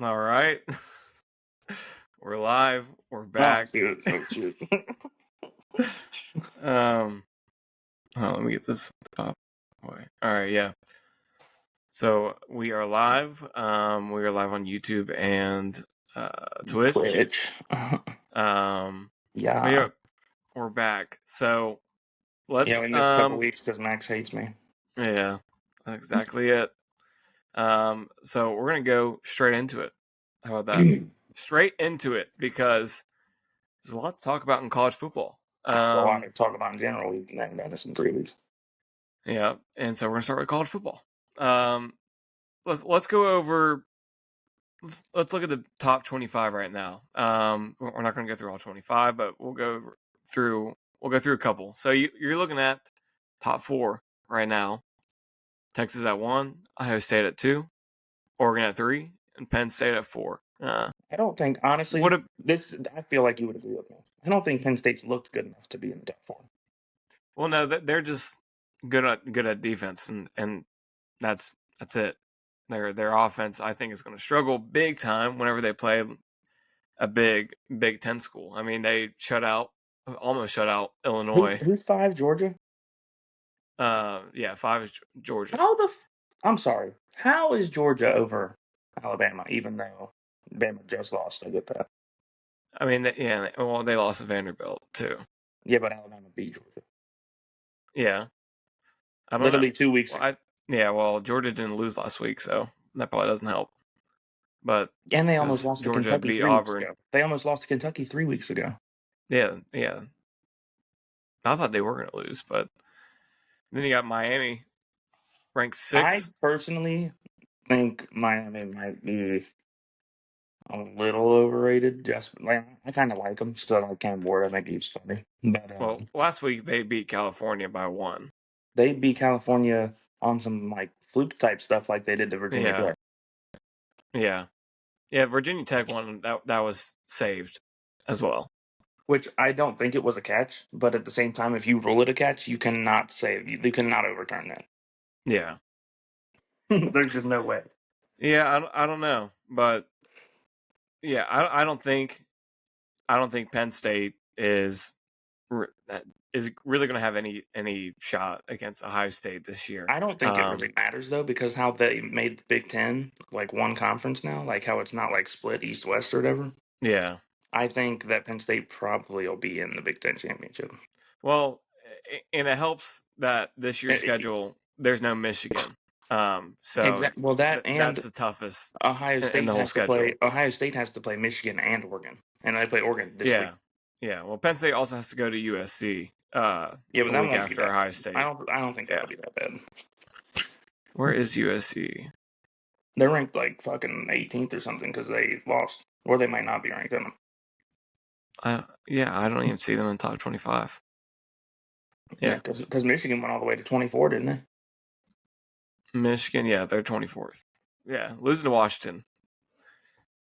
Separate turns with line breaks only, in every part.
All right. We're live. We're
Oh,
back.
shoot. Oh, shoot.
Let me get this top way. All right, yeah. So we are live. We are live on YouTube and Twitch.
Yeah.
We're back. So let's
Yeah, we missed a couple weeks because Max hates me.
yeah, that's exactly it. So we're gonna go straight into it. How about that? Straight into it, because there's a lot to talk about in college football.
A lot to talk about in general. We've done this in 3 weeks.
Yeah, and so we're gonna start with college football. Let's go over. Let's look at the top 25 right now. We're not gonna go through all 25, but we'll go through a couple. So you're looking at top 4 right now. Texas at 1, Ohio State at 2, Oregon at 3, and Penn State at 4.
I don't think, honestly, I feel like you would agree with me. I don't think Penn State's looked good enough to be in the top 4.
Well, no, they're just good at defense, and that's it. Their offense, I think, is going to struggle big time whenever they play a Big Ten school. I mean, they almost shut out Illinois.
Who's 5, Georgia?
Yeah, 5 is Georgia.
I'm sorry. How is Georgia over Alabama, even though Bama just lost? I get that.
I mean, they lost to Vanderbilt too.
Yeah, but Alabama beat Georgia.
Yeah, I don't
Literally
know.
2 weeks ago.
Well, Georgia didn't lose last week, so that probably doesn't help. But
and they almost lost to
Georgia
Kentucky
beat
3
Auburn.
weeks ago. They almost lost to Kentucky 3 weeks ago.
Yeah. I thought they were going to lose, but then you got Miami, ranked 6.
I personally think Miami might be a little overrated. Just like, I kind of like him, so I like Cam Ward. I think he's funny. But
last week they beat California by 1.
They beat California on some like fluke type stuff, like they did to Virginia Tech.
Yeah. Virginia Tech one that was saved as well.
Which I don't think it was a catch, but at the same time, if you rule it a catch, you cannot overturn that.
Yeah.
There's just no way.
Yeah, I don't know, but yeah, I don't think Penn State is really going to have any shot against Ohio State this year.
I don't think it really matters though, because how they made the Big Ten like one conference now, like how it's not like split East-West or whatever.
Yeah,
I think that Penn State probably will be in the Big Ten championship.
Well, and it helps that this year's schedule there's no Michigan. So that's the toughest.
Ohio State
in the whole schedule.
Ohio State has to play Michigan and Oregon, and they play Oregon this week.
Yeah. Well, Penn State also has to go to USC.
But that
week
won't
after
be
Ohio State.
I don't think that'll be that bad.
Where is USC?
They're ranked like fucking 18th or something because they lost, or they might not be ranked in them.
I don't even see them in top 25.
Yeah, because Michigan went all the way to 24, didn't they?
Michigan, yeah, they're 24th. Yeah, losing to Washington,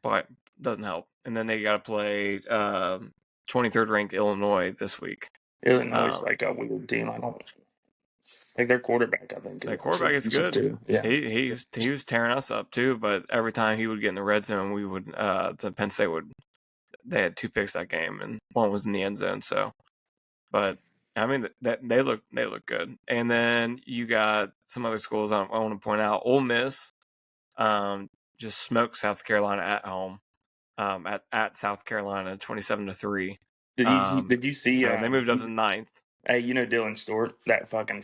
but doesn't help. And then they got to play 23rd ranked Illinois this week.
Illinois is like a weird team. I don't like their quarterback. I think
their quarterback is good
too. Yeah,
he was tearing us up too. But every time he would get in the red zone, we would the Penn State would. They had 2 picks that game, and one was in the end zone. So, but I mean, that they look good. And then you got some other schools I want to point out. Ole Miss just smoked South Carolina at home, at South Carolina 27-3.
Did you see?
So they moved up to 9th.
Hey, you know Dylan Stewart, that fucking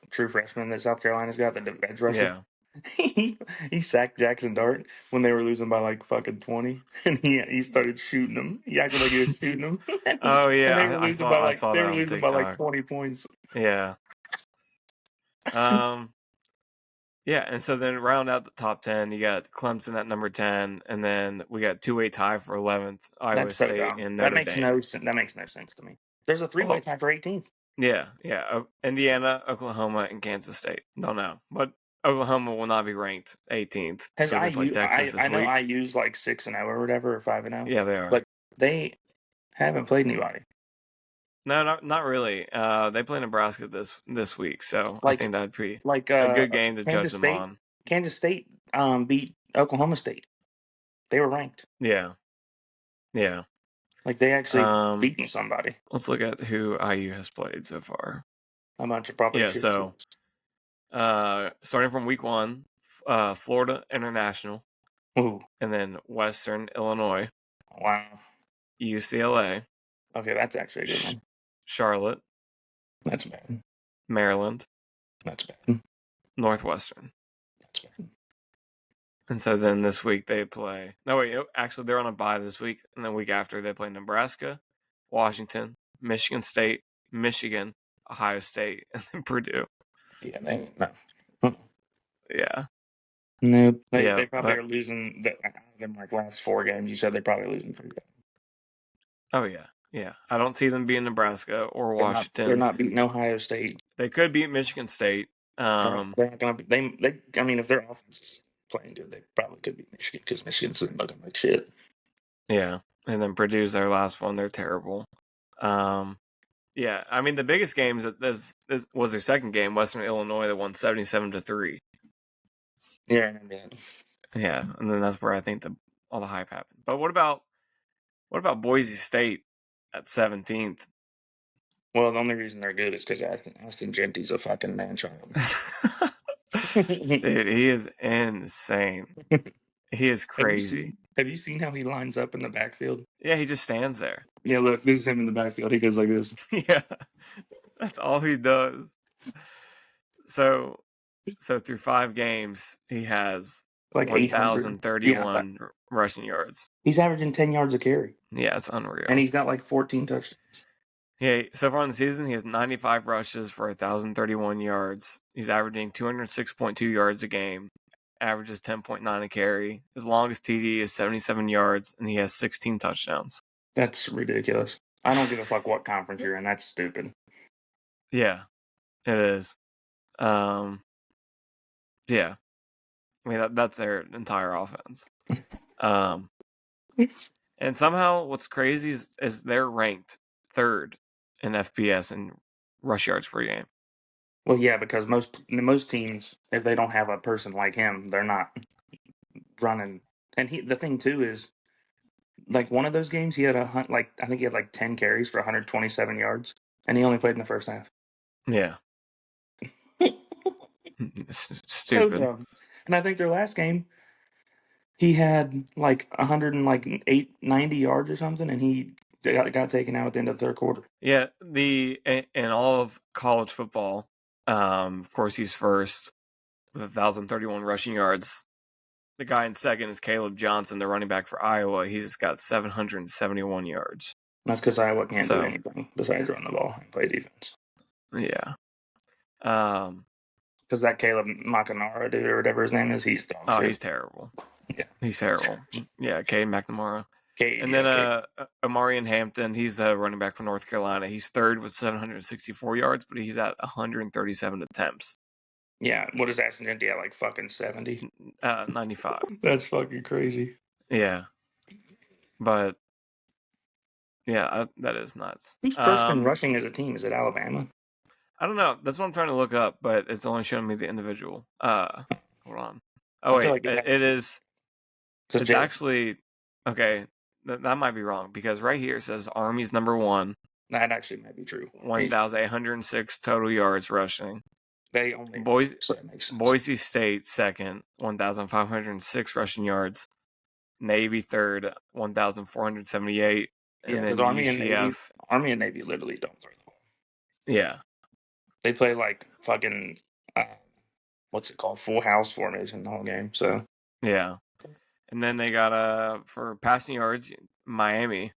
true freshman that South Carolina's got, the edge rusher?
Yeah.
He sacked Jackson Dart when they were losing by like fucking 20, and he started shooting them. He acted like he was shooting them.
Oh yeah,
they were losing by like 20 points.
Yeah. Yeah, and so then round out the top 10, you got Clemson at number 10, and then we got 2-way tie for 11th, Iowa State and Notre Dame.
That makes no sense to me. There's a 3-way tie for 18th.
Yeah. Indiana, Oklahoma, and Kansas State. Don't know, but Oklahoma will not be ranked 18th.
I know I use like 6-0 or whatever, or 5-0.
Yeah, they are.
But they haven't played anybody.
No, not really. They play Nebraska this week, so I think that'd be a good game to judge them on.
Kansas State beat Oklahoma State. They were ranked.
Yeah. Yeah.
Like they actually
Um,
beaten somebody.
let's look at who IU has played so far.
A bunch of probably
Yeah,
shit
so
shows.
starting from week 1, Florida International,
Ooh,
and then Western Illinois,
wow.
UCLA,
Okay, that's actually a good one.
Charlotte,
That's bad.
Maryland,
That's bad.
Northwestern.
That's bad.
And so then this week they play. No, wait, actually they're on a bye this week, and the week after they play Nebraska, Washington, Michigan State, Michigan, Ohio State, and then Purdue.
Yeah, no.
Yeah,
Nope. They
yeah,
probably
but
are losing them like last 4 games. You said they're probably losing 3 games.
oh yeah. I don't see them being Nebraska or
They're
Washington.
not beating Ohio State.
They could beat Michigan State.
They're not gonna be. They. I mean, if their offense is playing good, they probably could beat Michigan because Michigan's looking like shit.
Yeah, and then Purdue's their last one. They're terrible. Yeah, I mean the biggest games this was their second game, Western Illinois, that won 77-3.
Yeah, I remember that.
Yeah, and then that's where I think all the hype happened. But what about Boise State at 17th?
Well, the only reason they're good is because Austin Genty's a fucking man child.
Dude, he is insane. He is crazy.
Have you seen how he lines up in the backfield?
Yeah, he just stands there.
Yeah, look, this is him in the backfield. He goes like this.
Yeah, that's all he does. So through 5 games, he has
Like 800.
1,031 rushing yards.
He's averaging 10 yards a carry.
Yeah, it's unreal.
And he's got like 14 touchdowns.
Yeah, so far in the season, he has 95 rushes for 1,031 yards. He's averaging 206.2 yards a game, averages 10.9 a carry. His longest TD is 77 yards, and he has 16 touchdowns.
That's ridiculous. I don't give a fuck what conference you're in. That's stupid.
Yeah, it is. Yeah. I mean, that's their entire offense. And somehow what's crazy is they're ranked 3rd in FBS and rush yards per game.
Well, yeah, because most teams, if they don't have a person like him, they're not running. And the thing too is, like one of those games, he had I think he had like 10 carries for 127 yards, and he only played in the first half.
Yeah.
So
Stupid.
dumb. And I think their last game, he had like 90 yards or something, and he got taken out at the end of the third quarter.
Yeah, in all of college football, of course he's first with 1,031 rushing yards. The guy in second is Caleb Johnson, the running back for Iowa. He's got 771 yards.
That's because Iowa can't do anything besides run the ball and play defense.
Yeah.
Because that Caleb McNamara dude or whatever his name is, he's dog shit.
He's terrible.
Yeah.
He's terrible. Yeah, Cade McNamara. And
then
Amarian Hampton, he's a running back from North Carolina. He's third with 764 yards, but he's at 137 attempts.
Yeah, what is Ashton Genty at, like fucking 70?
95.
That's fucking crazy.
Yeah. But, yeah, that is nuts.
Who's first in rushing as a team? Is it Alabama?
I don't know. That's what I'm trying to look up, but it's only showing me the individual. Hold on. Oh, wait. Like it is. It's actually. Okay. That might be wrong because right here it says Army's number 1.
That actually might be true.
1,806 total yards rushing.
They only.
Boise State second, 1,506 rushing yards. Navy third, 1,478. And then UCF.
Army and Navy literally don't throw the ball.
Yeah.
They play like fucking, what's it called? Full house formation the whole game. So.
Yeah. And then they got for passing yards, Miami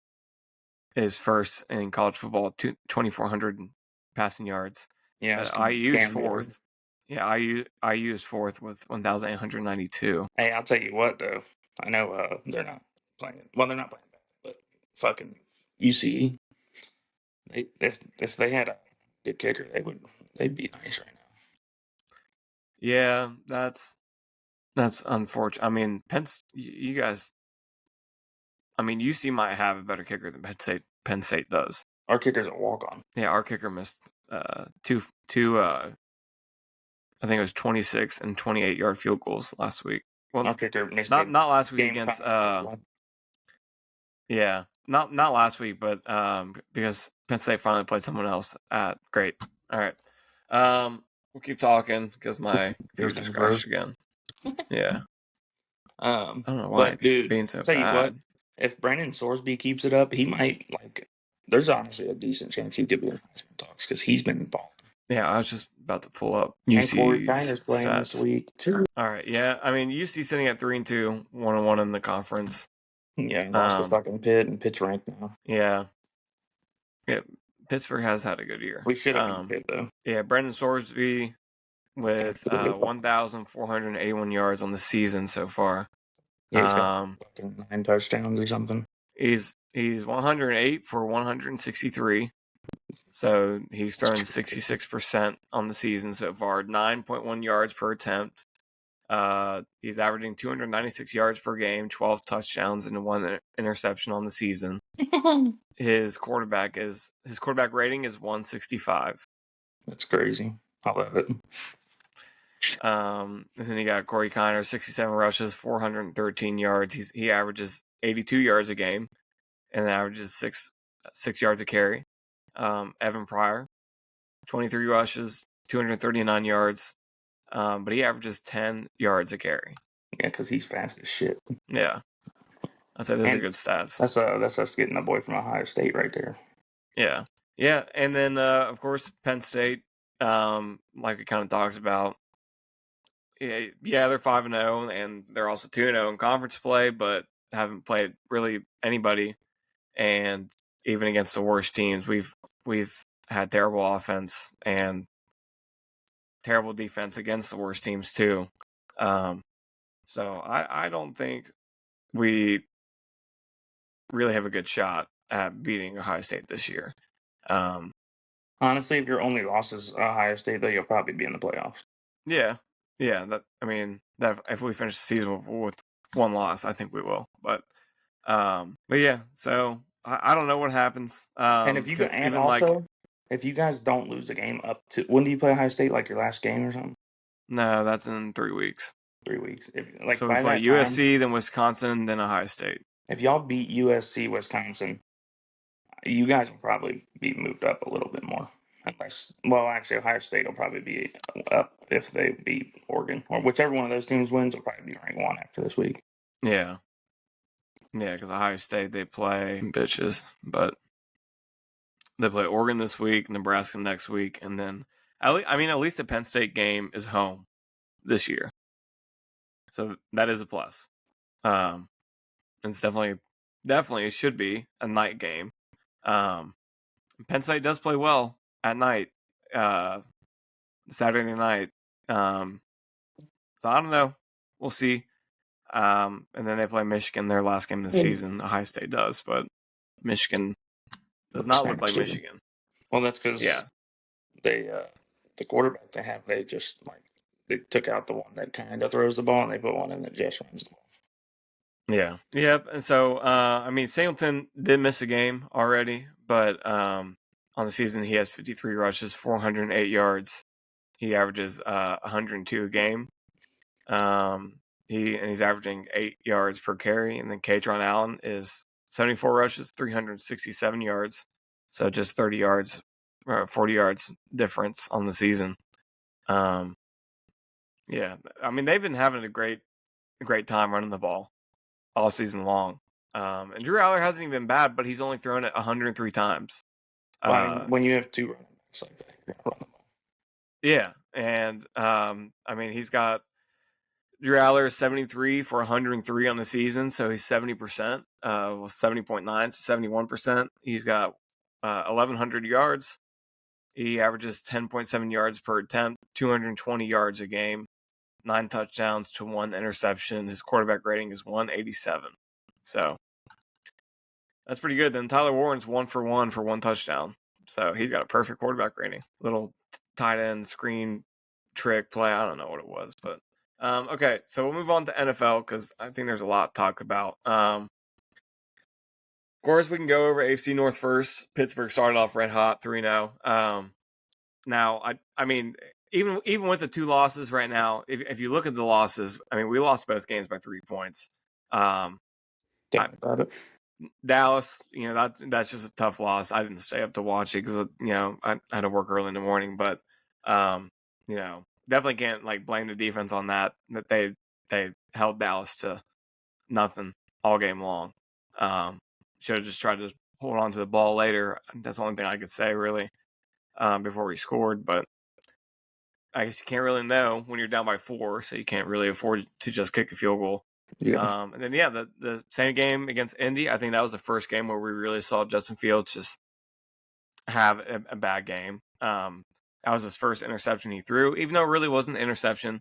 is first in college football, 2,400 passing yards.
Yeah,
IU is fourth. Yeah, IU is fourth with 1,892.
Hey, I'll tell you what though. I know they're not playing. Well, they're not playing bad, but fucking UCE. If they had a good kicker, they'd be nice right now.
Yeah, that's unfortunate. I mean, you guys. I mean, UC might have a better kicker than Penn State does.
Our kicker's a walk-on.
Yeah, our kicker missed two. I think it was 26 and 28 yard field goals last week. Well,
Our kicker missed
not last week
game
against
yeah.
not last week, but because Penn State finally played someone else. Great. All right. We'll keep talking because my computer just crashed again. Yeah. I don't know why
But
it's
dude,
being so
tell you what,
bad.
if Brandon Sorsby keeps it up, he might there's honestly a decent chance he could be in Heisman talks because he's been balling.
Yeah, I was just about to pull up
And Corey
UC's
Kiner's playing this
stats.
week too.
All right, yeah. I mean, UC sitting at 3-2, 1-1 in the conference.
Yeah, he lost to fucking Pitt, and Pitt's ranked now.
Yeah. Pittsburgh has had a good year.
We should have beat Pitt though.
Yeah, Brendan Sorsby with 1,481 yards on the season so far.
Yeah, he's got fucking 9 touchdowns or something.
He's 108 for 163. So he's thrown 66% on the season so far, 9.1 yards per attempt. He's averaging 296 yards per game, 12 touchdowns, and 1 interception on the season. His quarterback rating is 165.
That's crazy. I love it.
And then you got Corey Kiner, 67 rushes, 413 yards. He averages 82 yards a game, and averages six yards a carry. Evan Pryor, 23 rushes, 239 yards, but he averages 10 yards a carry.
Yeah, because he's fast as shit.
Yeah, I'd say those are good stats.
That's us getting a boy from Ohio State right there.
Yeah, and then of course Penn State, like it kind of talks about. Yeah, they're 5-0, and they're also 2-0 in conference play, but haven't played really anybody. And even against the worst teams, we've had terrible offense and terrible defense against the worst teams too. So I don't think we really have a good shot at beating Ohio State this year.
Honestly, if your only loss is Ohio State, though, you'll probably be in the playoffs.
Yeah. That if we finish the season with 1 loss, I think we will. But yeah. So I don't know what happens.
And if you guys don't lose a game up to when do you play Ohio State? Like your last game or something?
No, that's in 3 weeks.
3 weeks.
So we play USC, then Wisconsin, then Ohio State.
If y'all beat USC, Wisconsin, you guys will probably be moved up a little bit more. Actually, Ohio State will probably be up if they beat Oregon. Or whichever one of those teams wins will probably be ranked 1 after this week.
Yeah. Yeah, because Ohio State, they play bitches. But they play Oregon this week, Nebraska next week, and then, at least the Penn State game is home this year. So that is a plus. It's definitely it should be a night game. Penn State does play well at night, Saturday night. So I don't know. We'll see. And then they play Michigan their last game of the season. Ohio State does, but Michigan does not look like Michigan.
Well, that's because they the quarterback they have, they took out the one that kind of throws the ball and they put one in that just runs the ball.
Yeah. Yep. And so, Singleton did miss a game already, but on the season, he has 53 rushes, 408 yards. He averages 102 a game. He's averaging 8 yards per carry. And then Katron Allen is 74 rushes, 367 yards. So just 30 yards, 40 yards difference on the season. Yeah. They've been having a great time running the ball all season long. And Drew Aller hasn't even been bad, but he's only thrown it 103 times.
When you have 2 running backs like that, you're gonna run the ball.
Yeah, and he's got Drew Aller is 73 for 103 on the season, so he's 70%, 70.9, 71%. He's got 1,100 yards. He averages 10.7 yards per attempt, 220 yards a game, 9 touchdowns to 1 interception. His quarterback rating is 187. So that's pretty good. Then Tyler Warren's 1 for 1 touchdown. So he's got a perfect quarterback rating. Little tight end screen trick play. I don't know what it was, but okay. So we'll move on to NFL because I think there's a lot to talk about. Of course, we can go over AFC North first. Pittsburgh started off red hot, 3-0. Now, even with the 2 losses right now, if you look at the losses, I mean, we lost both games by 3 points.
Tell me about it.
Dallas, that's just a tough loss. I didn't stay up to watch it because I had to work early in the morning, but definitely can't like blame the defense on that they held Dallas to nothing all game long. Should have just tried to hold on to the ball later. That's the only thing I could say really before we scored, but I guess you can't really know when you're down by 4, so you can't really afford to just kick a field goal.
Yeah.
And then the same game against Indy, I think that was the first game where we really saw Justin Fields just have a bad game. That was his first interception he threw, even though it really wasn't an interception.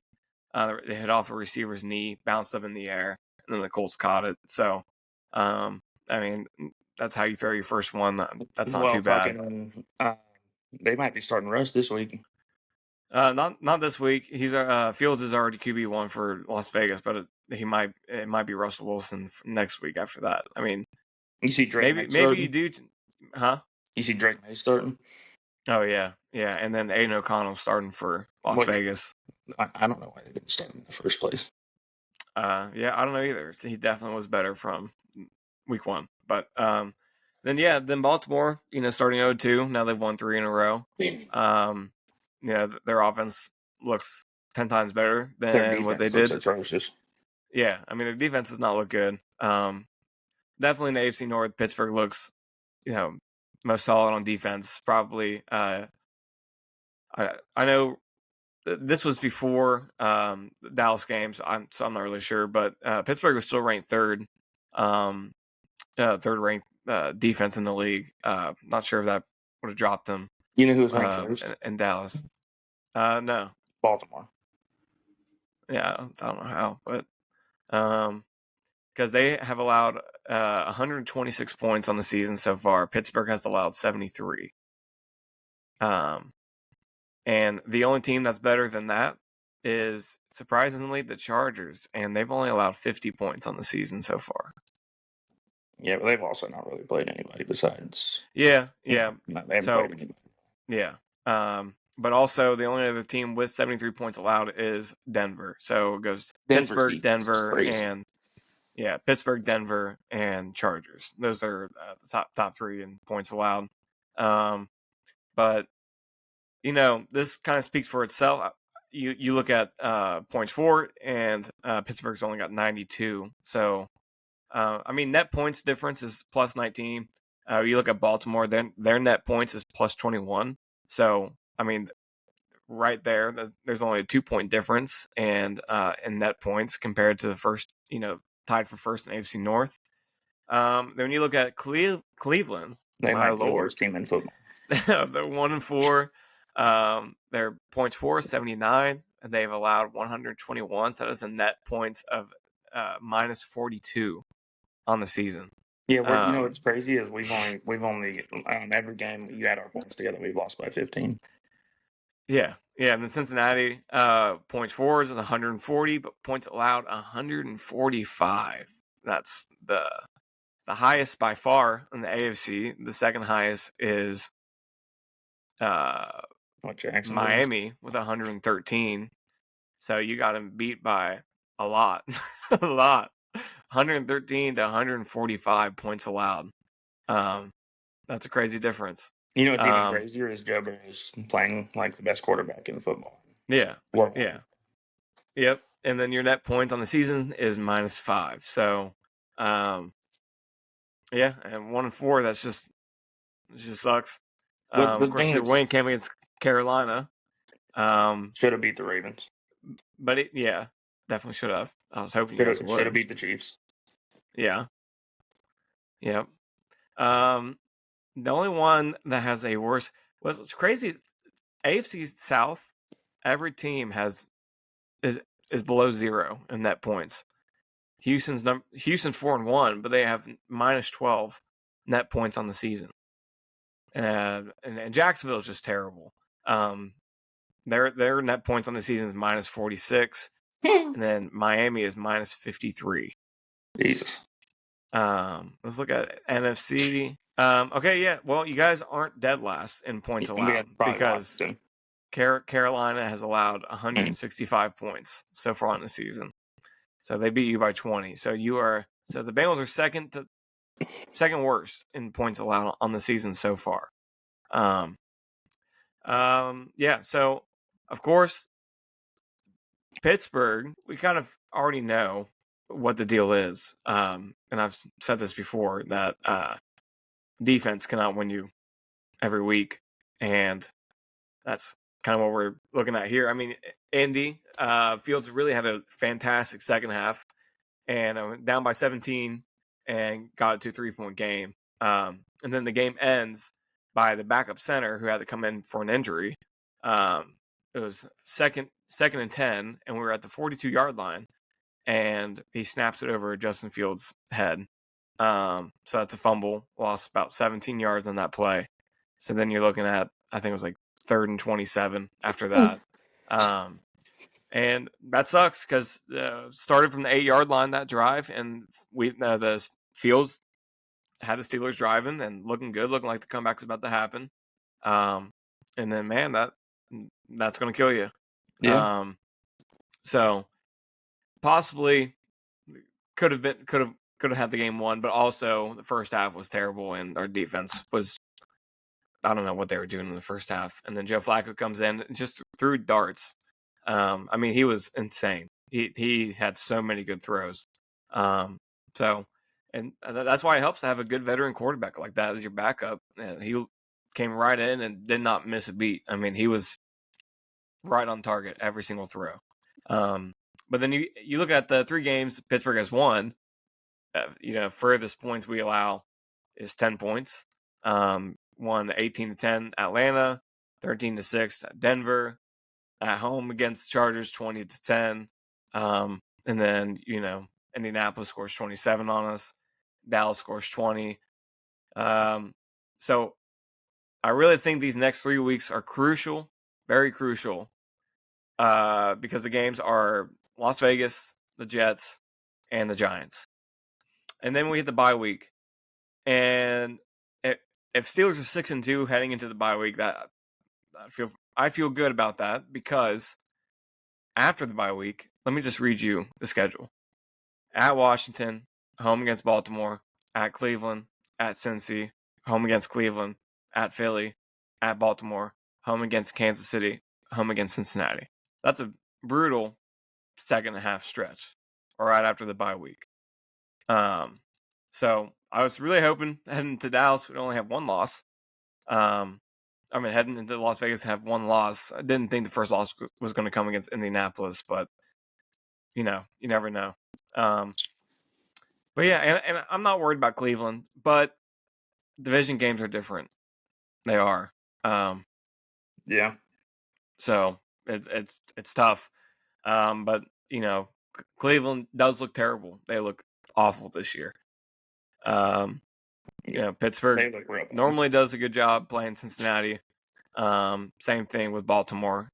They hit off a receiver's knee, bounced up in the air, and then the Colts caught it. So, I mean, that's how you throw your first one. That's not too bad.
They might be starting Russ this week.
Not this week. He's Fields is already QB1 for Las Vegas, but it might be Russell Wilson next week after that. I mean,
You see Drake
maybe you do, huh?
You see Drake May starting?
Oh yeah, and then Aiden O'Connell starting for Las Vegas.
I don't know why they didn't start him in the first place.
Yeah, I don't know either. He definitely was better from week 1, but then Baltimore, starting 0-2. Now they've won 3 in a row. Their offense looks 10 times better than what they did.
Atrocious.
Yeah, I mean their defense does not look good. Definitely in the AFC North, Pittsburgh looks, most solid on defense. Probably, I know this was before the Dallas games, so I'm not really sure, but Pittsburgh was still ranked third ranked defense in the league. Not sure if that would have dropped them.
You know who was ranked first?
In Dallas. No.
Baltimore.
Yeah, I don't know how, but because they have allowed 126 points on the season so far. Pittsburgh has allowed 73. And the only team that's better than that is surprisingly the Chargers, and they've only allowed 50 points on the season so far.
Yeah, but they've also not really played anybody besides.
Yeah.
They haven't played anybody.
Yeah. But also the only other team with 73 points allowed is Denver. So it goes Pittsburgh, Denver, and Pittsburgh, Denver, and Chargers. Those are the top 3 in points allowed. But this kind of speaks for itself. You look at points for, and Pittsburgh's only got 92. So I mean, net points difference is plus 19. You look at Baltimore, their net points is plus 21. So I mean, right there, there's only a 2-point difference and in net points compared to the first, tied for first in AFC North. Then when you look at Cleveland,
they might be the worst team in football.
They're 1-4. Their points for is 79, and they've allowed 121. So that is a net points of minus 42 on the season.
Yeah, what's crazy is we've only every game you add our points together, we've lost by 15.
Yeah, and then Cincinnati points for is 140, but points allowed 145. That's the highest by far in the AFC. The second highest is Miami with 113. So you got them beat by a lot, a lot. 113 to 145 points allowed. That's a crazy difference.
You know what's even crazier is Joe Burrow's playing like the best quarterback in football.
Yeah. Yep. And then your net points on the season is minus 5. So, and 1-4. It just sucks. Of course, your win came against Carolina.
Should have beat the Ravens.
But definitely should have. I was hoping you guys would.
Should have beat the Chiefs.
Yeah. Yep. The only one that has a worse. What's crazy? AFC South. Every team is below 0 in net points. Houston's 4-1, but they have minus 12 net points on the season. And Jacksonville is just terrible. Their net points on the season is minus 46, and then Miami is minus 53.
Jesus.
Let's look at NFC. Okay, yeah. Well, you guys aren't dead last in points allowed because Carolina has allowed 165 points so far in the season. So they beat you by 20. So the Bengals are second worst in points allowed on the season so far. Yeah. So of course, Pittsburgh, we kind of already know what the deal is. And I've said this before that defense cannot win you every week, and that's kind of what we're looking at here. I mean, Indy Fields really had a fantastic second half, and down by 17 and got it to a 3-point game. And then the game ends by the backup center who had to come in for an injury. It was second and 10, and we were at the 42-yard line, and he snaps it over Justin Fields' head. So that's a fumble, lost about 17 yards on that play. So then you're looking at, I think it was like 3rd and 27 after that. And that sucks because started from the 8-yard line that drive, and the Fields had the Steelers driving and looking good, looking like the comeback's about to happen. And then, man, that's going to kill you.
Yeah.
So possibly could have had the game won, but also the first half was terrible, and our defense was, I don't know what they were doing in the first half. And then Joe Flacco comes in and just threw darts. I mean, he was insane. He had so many good throws. So, and that's why it helps to have a good veteran quarterback like that as your backup. And he came right in and did not miss a beat. I mean, he was right on target every single throw. But then you look at the 3 games Pittsburgh has won. Furthest points we allow is 10 points. Won 18-10 Atlanta, 13-6 at Denver, at home against the Chargers 20-10. And then, Indianapolis scores 27 on us. Dallas scores 20. So I really think these next 3 weeks are crucial, very crucial, because the games are Las Vegas, the Jets, and the Giants. And then we hit the bye week. And if Steelers are 6-2 heading into the bye week, that I feel good about that, because after the bye week, let me just read you the schedule. At Washington, home against Baltimore, at Cleveland, at Cincy, home against Cleveland, at Philly, at Baltimore, home against Kansas City, home against Cincinnati. That's a brutal second half stretch, right after the bye week. So I was really hoping heading to Dallas we'd only have one loss. Heading into Las Vegas have one loss. I didn't think the first loss was going to come against Indianapolis, but you never know. But yeah, and I'm not worried about Cleveland, but division games are different. They are.
Yeah.
So it's tough. But Cleveland does look terrible. They look awful this year. Pittsburgh normally does a good job playing Cincinnati. Same thing with Baltimore.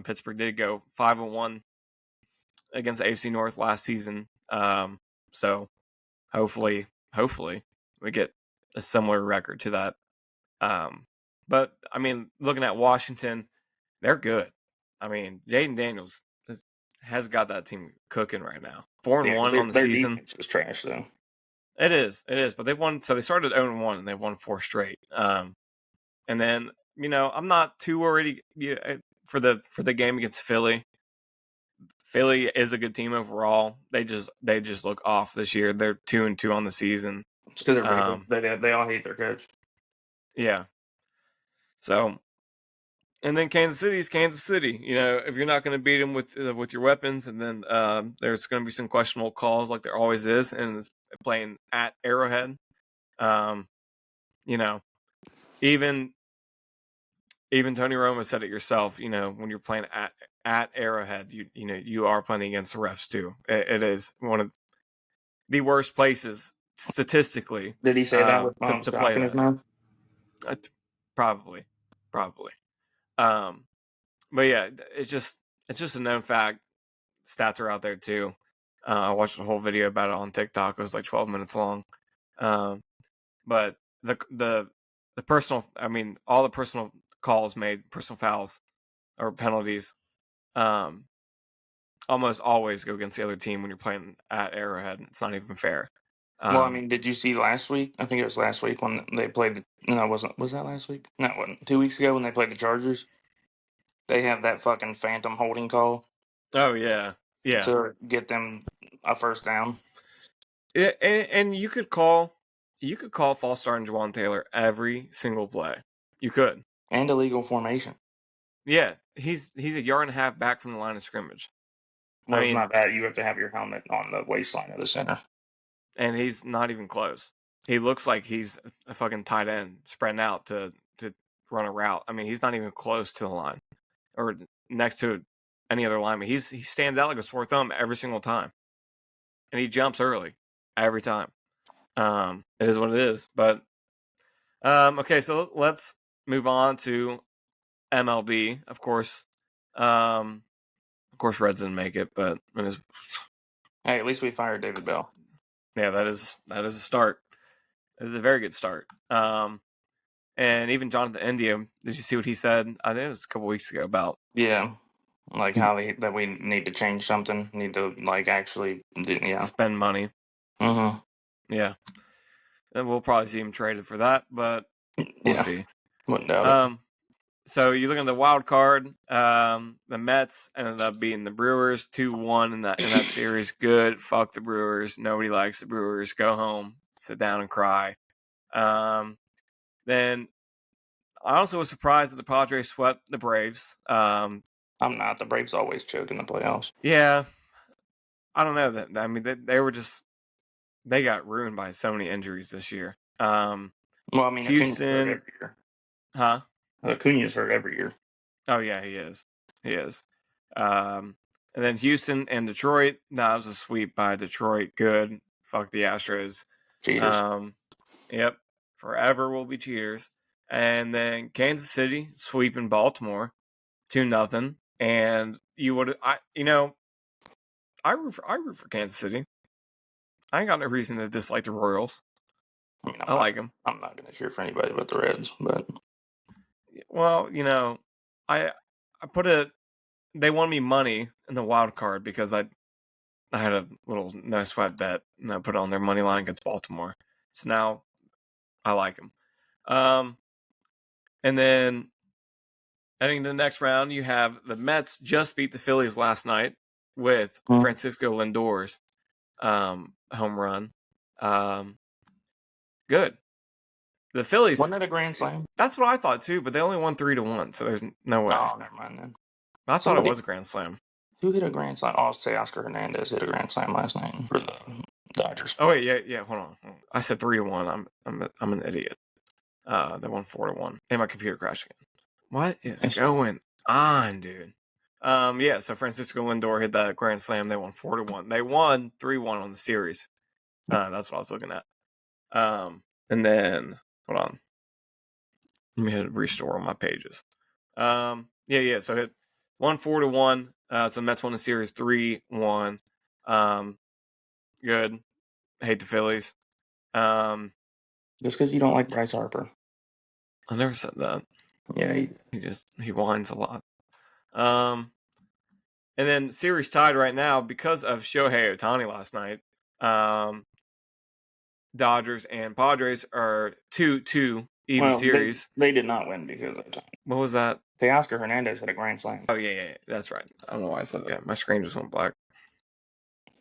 Pittsburgh did go 5-1 against the AFC North last season. So hopefully we get a similar record to that. But I mean, looking at Washington, they're good. I mean, Jaden Daniels has got that team cooking right now. 4-1 on the season.
Their defense was trash, though.
It is, but they've won. So they started 0-1 and they've won 4 straight. And then I'm not too worried for the game against Philly. Philly is a good team overall. They just look off this year. They're 2-2 on the season.
It's because they all hate their coach.
Yeah. So, and then Kansas City is Kansas City. If you're not going to beat them with your weapons, and then there's going to be some questionable calls like there always is, and it's playing at Arrowhead. Even Tony Romo said it yourself. When you're playing at Arrowhead, you are playing against the refs too. It is one of the worst places statistically.
Did he say that with
to play
in his mouth?
Probably. But yeah, it's just a known fact. Stats are out there too. I watched a whole video about it on TikTok. It was like 12 minutes long. But the personal, all the personal calls made, personal fouls, or penalties, almost always go against the other team when you're playing at Arrowhead. It's not even fair.
Well, I mean, did you see last week? I think it was last week when they played the. No, was that last week? No, it wasn't. 2 weeks ago when they played the Chargers, they had that fucking phantom holding call
Oh yeah, yeah.
to get them a first down.
And you could call false start and Juwan Taylor every single play. You could.
And illegal formation.
Yeah, he's a yard and a half back from the line of scrimmage.
Well,
I
it's
mean,
not that. You have to have your helmet on the waistline of the center.
and he's not even close. He looks like he's a fucking tight end spreading out to run a route. I mean, he's not even close to the line or next to any other lineman. He stands out like a sore thumb every single time, and he jumps early every time. It is what it is. But okay, so let's move on to MLB. Of course, Reds didn't make it, but
Hey, at least we fired David Bell.
Yeah, that is a start. It is a very good start. And even Jonathan India, did you see what he said? I think it was a couple weeks ago about
like how that we need to change something, need to like actually
spend money.
Mm-hmm.
Yeah, and we'll probably see him traded for that, but we'll see.
Wouldn't doubt it.
So you look at the wild card. The Mets ended up beating the Brewers 2-1 in that series. Good. Fuck the Brewers. Nobody likes the Brewers. Go home. Sit down and cry. Then I also was surprised that the Padres swept the Braves.
I'm not. The Braves always choke in the playoffs.
Yeah, I don't know that. I mean, they got ruined by so many injuries this year.
Well, I mean,
Houston,
Acuna's hurt every year.
Huh?
Acuna's hurt every year.
Oh yeah, he is. He is. And then Houston and Detroit. That was a sweep by Detroit. Good. Fuck the Astros.
Cheaters.
Yep. Forever will be cheaters. And then Kansas City sweeping Baltimore 2-0. And you would I root for Kansas City. I ain't got no reason to dislike the Royals.
I mean,
I like them.
I'm not going to cheer for anybody but the Reds, but
well, I put they won me money in the wild card because I had a little no sweat bet and I put it on their money line against Baltimore. So now I like them. And then heading to the next round, you have the Mets just beat the Phillies last night with Francisco Lindor's home run. Good. The Phillies.
Wasn't it a grand slam?
That's what I thought too, but they only won 3-1, so there's no way.
Oh, never mind then.
I thought it was a grand slam.
Who hit a grand slam? I'll say Oscar Hernandez hit a grand slam last night for the Dodgers.
Oh wait, yeah. Hold on. I said 3-1. I'm an idiot. They won 4-1, and my computer crashed again. What is going on, dude? Yeah. So Francisco Lindor hit that grand slam. They won 4-1. They won 3-1 on the series. That's what I was looking at. And then hold on. Let me hit restore on my pages. Yeah. So hit 4-1. So Mets won the series 3-1. Good. Hate the Phillies.
Just because you don't like Bryce Harper.
I never said that.
Yeah,
he whines a lot. And then series tied right now because of Shohei Ohtani last night. Dodgers and Padres are 2-2 even series.
They did not win because of Ohtani.
What was that?
Teoscar Hernandez had a grand slam.
Oh yeah, that's right. I don't know why I said that. Yeah, my screen just went black.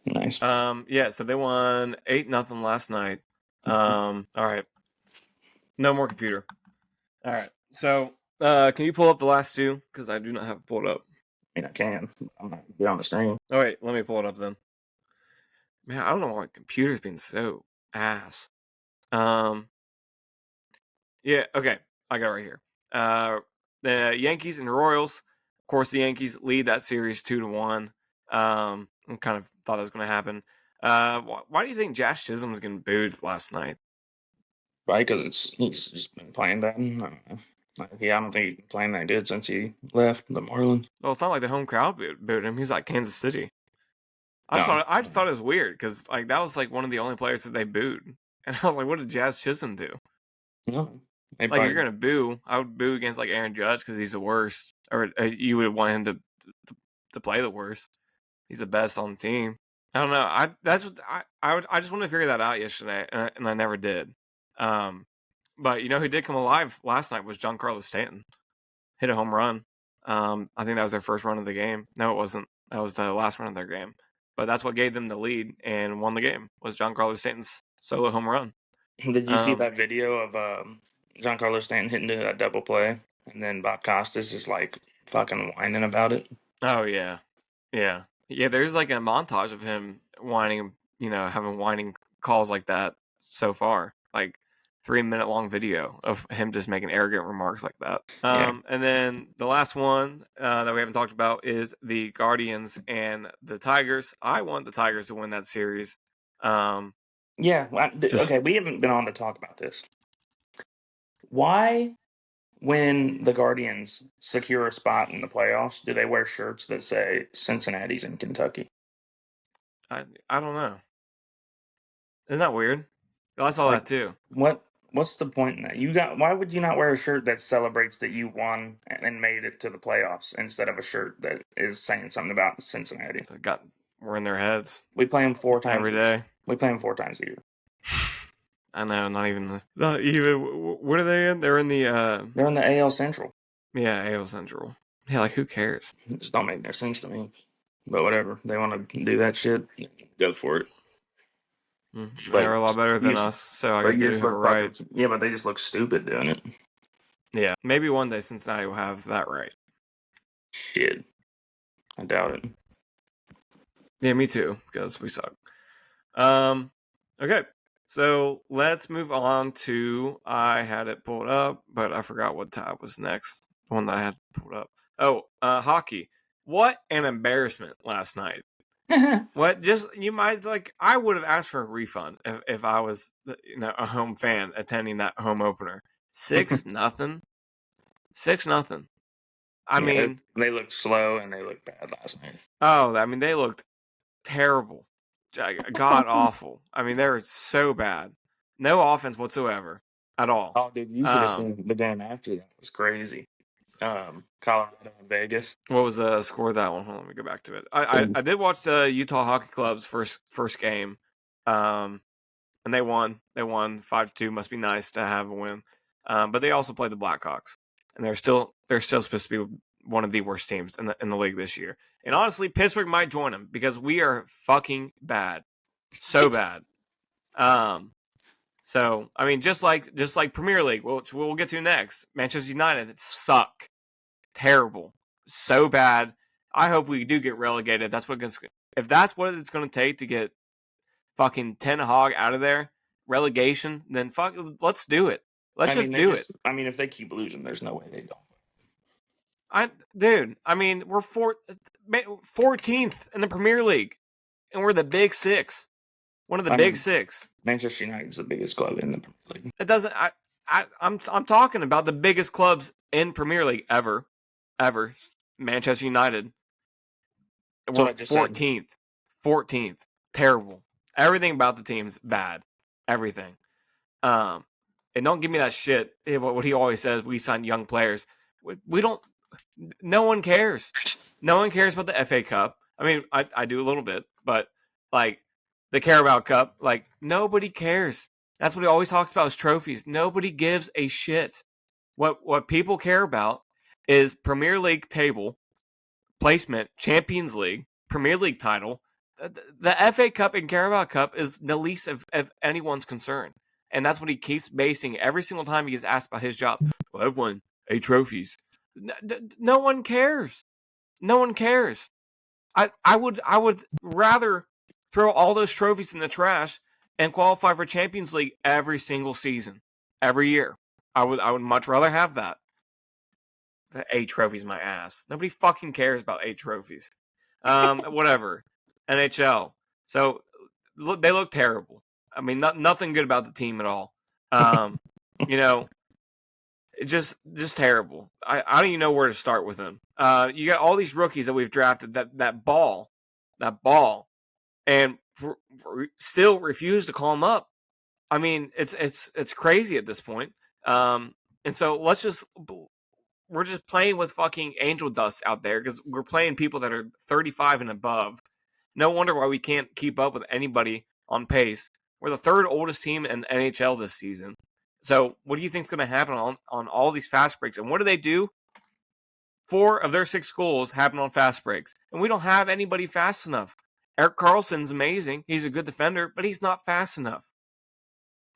Nice.
Yeah, so they won 8-0 last night. All right. No more computer. All right. So, can you pull up the last two? Because I do not have it pulled up.
I mean, I can. I'm not going to be on the screen.
Oh, wait. Let me pull it up then. Man, I don't know why computer's been so ass. Yeah, okay. I got it right here. The Yankees and Royals. Of course, the Yankees lead that series 2-1. I kind of thought it was going to happen. Why do you think Josh Chisholm was getting booed last night?
Right, because he's just been playing that. I don't think he's been playing that good since he left the Marlins.
Well, it's not like the home crowd booed him. He was like Kansas City. I just thought it was weird because like that was like one of the only players that they booed, and I was like, what did Jazz Chisholm do?
No,
like you're gonna boo. I would boo against like Aaron Judge because he's the worst, or you would want him to play the worst. He's the best on the team. I don't know. I just wanted to figure that out yesterday, and I never did. But who did come alive last night was Giancarlo Stanton. Hit a home run. I think that was their first run of the game. No, it wasn't. That was the last run of their game. But that's what gave them the lead and won the game. Was Giancarlo Stanton's solo home run.
Did you see that video of Giancarlo Stanton hitting a double play, and then Bob Costas is like fucking whining about it?
Oh yeah, yeah. There's like a montage of him whining, having whining calls like that so far. Like 3-minute long video of him just making arrogant remarks like that. And then the last one that we haven't talked about is the Guardians and the Tigers. I want the Tigers to win that series.
Okay, we haven't been on to talk about this. Why, when the Guardians secure a spot in the playoffs, do they wear shirts that say Cincinnati's in Kentucky?
I don't know. Isn't that weird? I saw that too.
What's the point in that? Why would you not wear a shirt that celebrates that you won and made it to the playoffs instead of a shirt that is saying something about Cincinnati?
We're in their heads.
We play them 4 times
every day.
We play them 4 times a year.
I know, not even. What are they in? They're in the.
They're in the AL Central.
Yeah, AL Central. Yeah, like who cares?
It just don't make no sense to me. But whatever, they want to do that shit. Go for it.
They're a lot better than us, so I guess they have a right.
Yeah, but they just look stupid doing it.
Yeah, maybe one day Cincinnati will have that right.
Shit, I doubt it.
Yeah, me too, because we suck. Okay, so let's move on to. I had it pulled up, but I forgot what tab was next. The one that I had pulled up. Oh, hockey. What an embarrassment last night. What? Just you might I would have asked for a refund if I was a home fan attending that home opener. 6-0. 6-0. I mean,
they looked slow and they looked bad last night.
Oh, I mean, they looked terrible, god awful. I mean, they were so bad. No offense whatsoever at all.
Oh, dude, you should have seen the game after that. It was crazy. Colorado and Vegas.
What was the score of that one? Hold on, let me go back to it. I did watch the Utah Hockey Club's first game, and they won. They won 5-2. Must be nice to have a win. But they also played the Blackhawks, and they're still supposed to be one of the worst teams in the league this year. And honestly, Pittsburgh might join them because we are fucking bad, so bad. So I mean, just like Premier League, which we'll get to next. Manchester United suck. Terrible, so bad. I hope we do get relegated. If that's what it's going to take to get fucking Ten Hag out of there, relegation, then let's do it. Let's do it.
I mean, if they keep losing, there's no way they don't.
I mean, we're 14th in the Premier League, and we're the Big Six. One of the Big Six.
Manchester United's the biggest club in the Premier League.
It doesn't. I'm talking about the biggest clubs in Premier League ever. Manchester United. We're 14th. 14th. Terrible. Everything about the team's bad. Everything. And don't give me that shit. What he always says, we sign young players. We don't. No one cares. No one cares about the FA Cup. I mean, I do a little bit, but the Carabao Cup, nobody cares. That's what he always talks about is trophies. Nobody gives a shit. What people care about is Premier League table, placement, Champions League, Premier League title. The FA Cup and Carabao Cup is the least of anyone's concern. And that's what he keeps basing every single time he gets asked about his job. Well, I've won 8 trophies. No one cares. No one cares. I would rather throw all those trophies in the trash and qualify for Champions League every single season, every year. I would much rather have that. The 8 trophies, my ass. Nobody fucking cares about 8 trophies. Whatever. NHL. So they look terrible. I mean, nothing good about the team at all. Just terrible. I don't even know where to start with them. You got all these rookies that we've drafted that ball, and still refuse to call them up. I mean, it's crazy at this point. And so we're just playing with fucking angel dust out there because we're playing people that are 35 and above. No wonder why we can't keep up with anybody on pace. We're the third oldest team in NHL this season. So what do you think is going to happen on all these fast breaks? And what do they do? 4 of their 6 goals happen on fast breaks. And we don't have anybody fast enough. Erik Karlsson's amazing. He's a good defender, but he's not fast enough.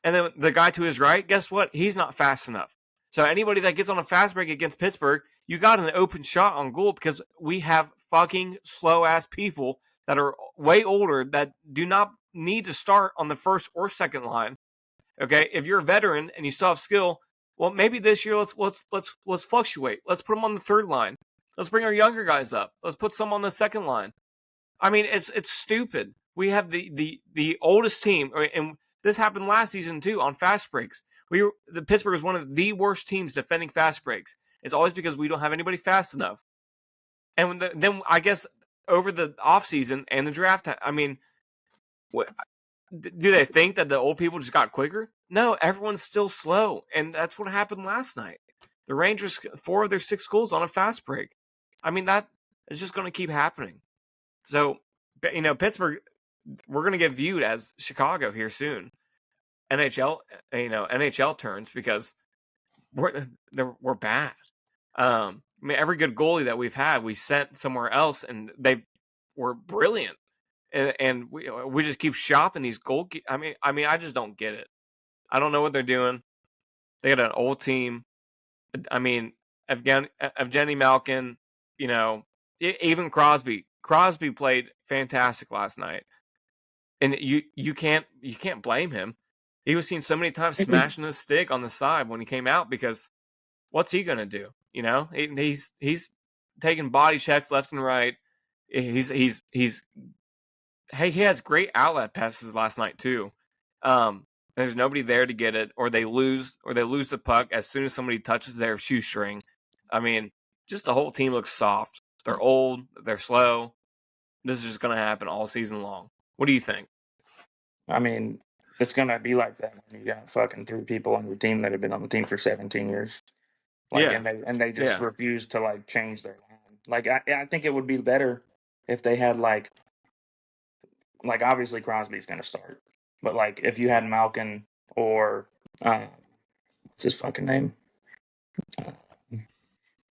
And then the guy to his right, guess what? He's not fast enough. So anybody that gets on a fast break against Pittsburgh, you got an open shot on goal because we have fucking slow-ass people that are way older that do not need to start on the first or second line. Okay, if you're a veteran and you still have skill, well, maybe this year let's fluctuate. Let's put them on the third line. Let's bring our younger guys up. Let's put some on the second line. I mean, it's stupid. We have the oldest team, and this happened last season too on fast breaks. The Pittsburgh is one of the worst teams defending fast breaks. It's always because we don't have anybody fast enough. And then I guess over the offseason and the draft, I mean, what do they think that the old people just got quicker? No, everyone's still slow, and that's what happened last night. The Rangers 4 of their 6 goals on a fast break. I mean, that is just going to keep happening. So, Pittsburgh, we're going to get viewed as Chicago here soon. NHL turns because we're bad. I mean, every good goalie that we've had, we sent somewhere else, and they were brilliant. And we just keep shopping these goal. I mean, I just don't get it. I don't know what they're doing. They got an old team. I mean, Evgeny Malkin, even Crosby. Crosby played fantastic last night, and you can't blame him. He was seen so many times smashing his stick on the side when he came out because what's he gonna do? He's taking body checks left and right. He has great outlet passes last night too. There's nobody there to get it, or they lose the puck as soon as somebody touches their shoestring. I mean, just the whole team looks soft. They're old. They're slow. This is just going to happen all season long. What do you think?
I mean, it's going to be like that when you got fucking 3 people on your team that have been on the team for 17 years. And they just refuse to change their line. I think it would be better if they had obviously Crosby's going to start, but if you had Malkin or what's his fucking name?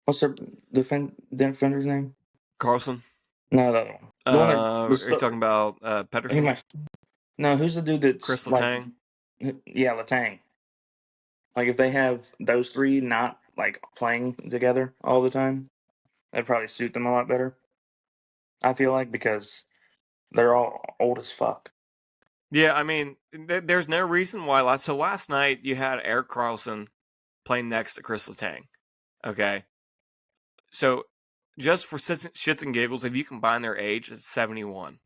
What's their defender's name?
Carlson.
No, the other one.
Are you talking about Pedersen?
No, who's the dude that's
Chris Letang?
Yeah, Letang. If they have those 3 not playing together all the time, that'd probably suit them a lot better. I feel like because they're all old as fuck.
Yeah, I mean, there's no reason why. Last night you had Erik Karlsson playing next to Chris Letang. Okay, so just for shits and giggles, if you combine their age, it's 71.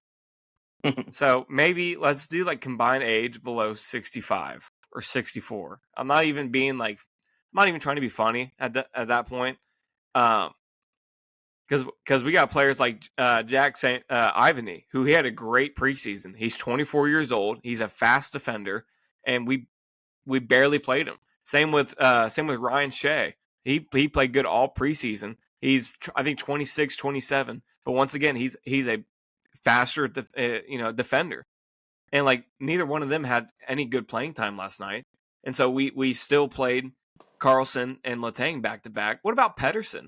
So maybe let's do combined age below 65 or 64. I'm not even trying to be funny at that point. Because we got players like Jack St. Ivany, who he had a great preseason. He's 24 years old. He's a fast defender, and we barely played him. Same with Ryan Shea. He played good all preseason. He's I think 26, 27. But once again, he's a faster defender, and neither one of them had any good playing time last night. And so we still played Karlsson and Letang back to back. What about Pedersen?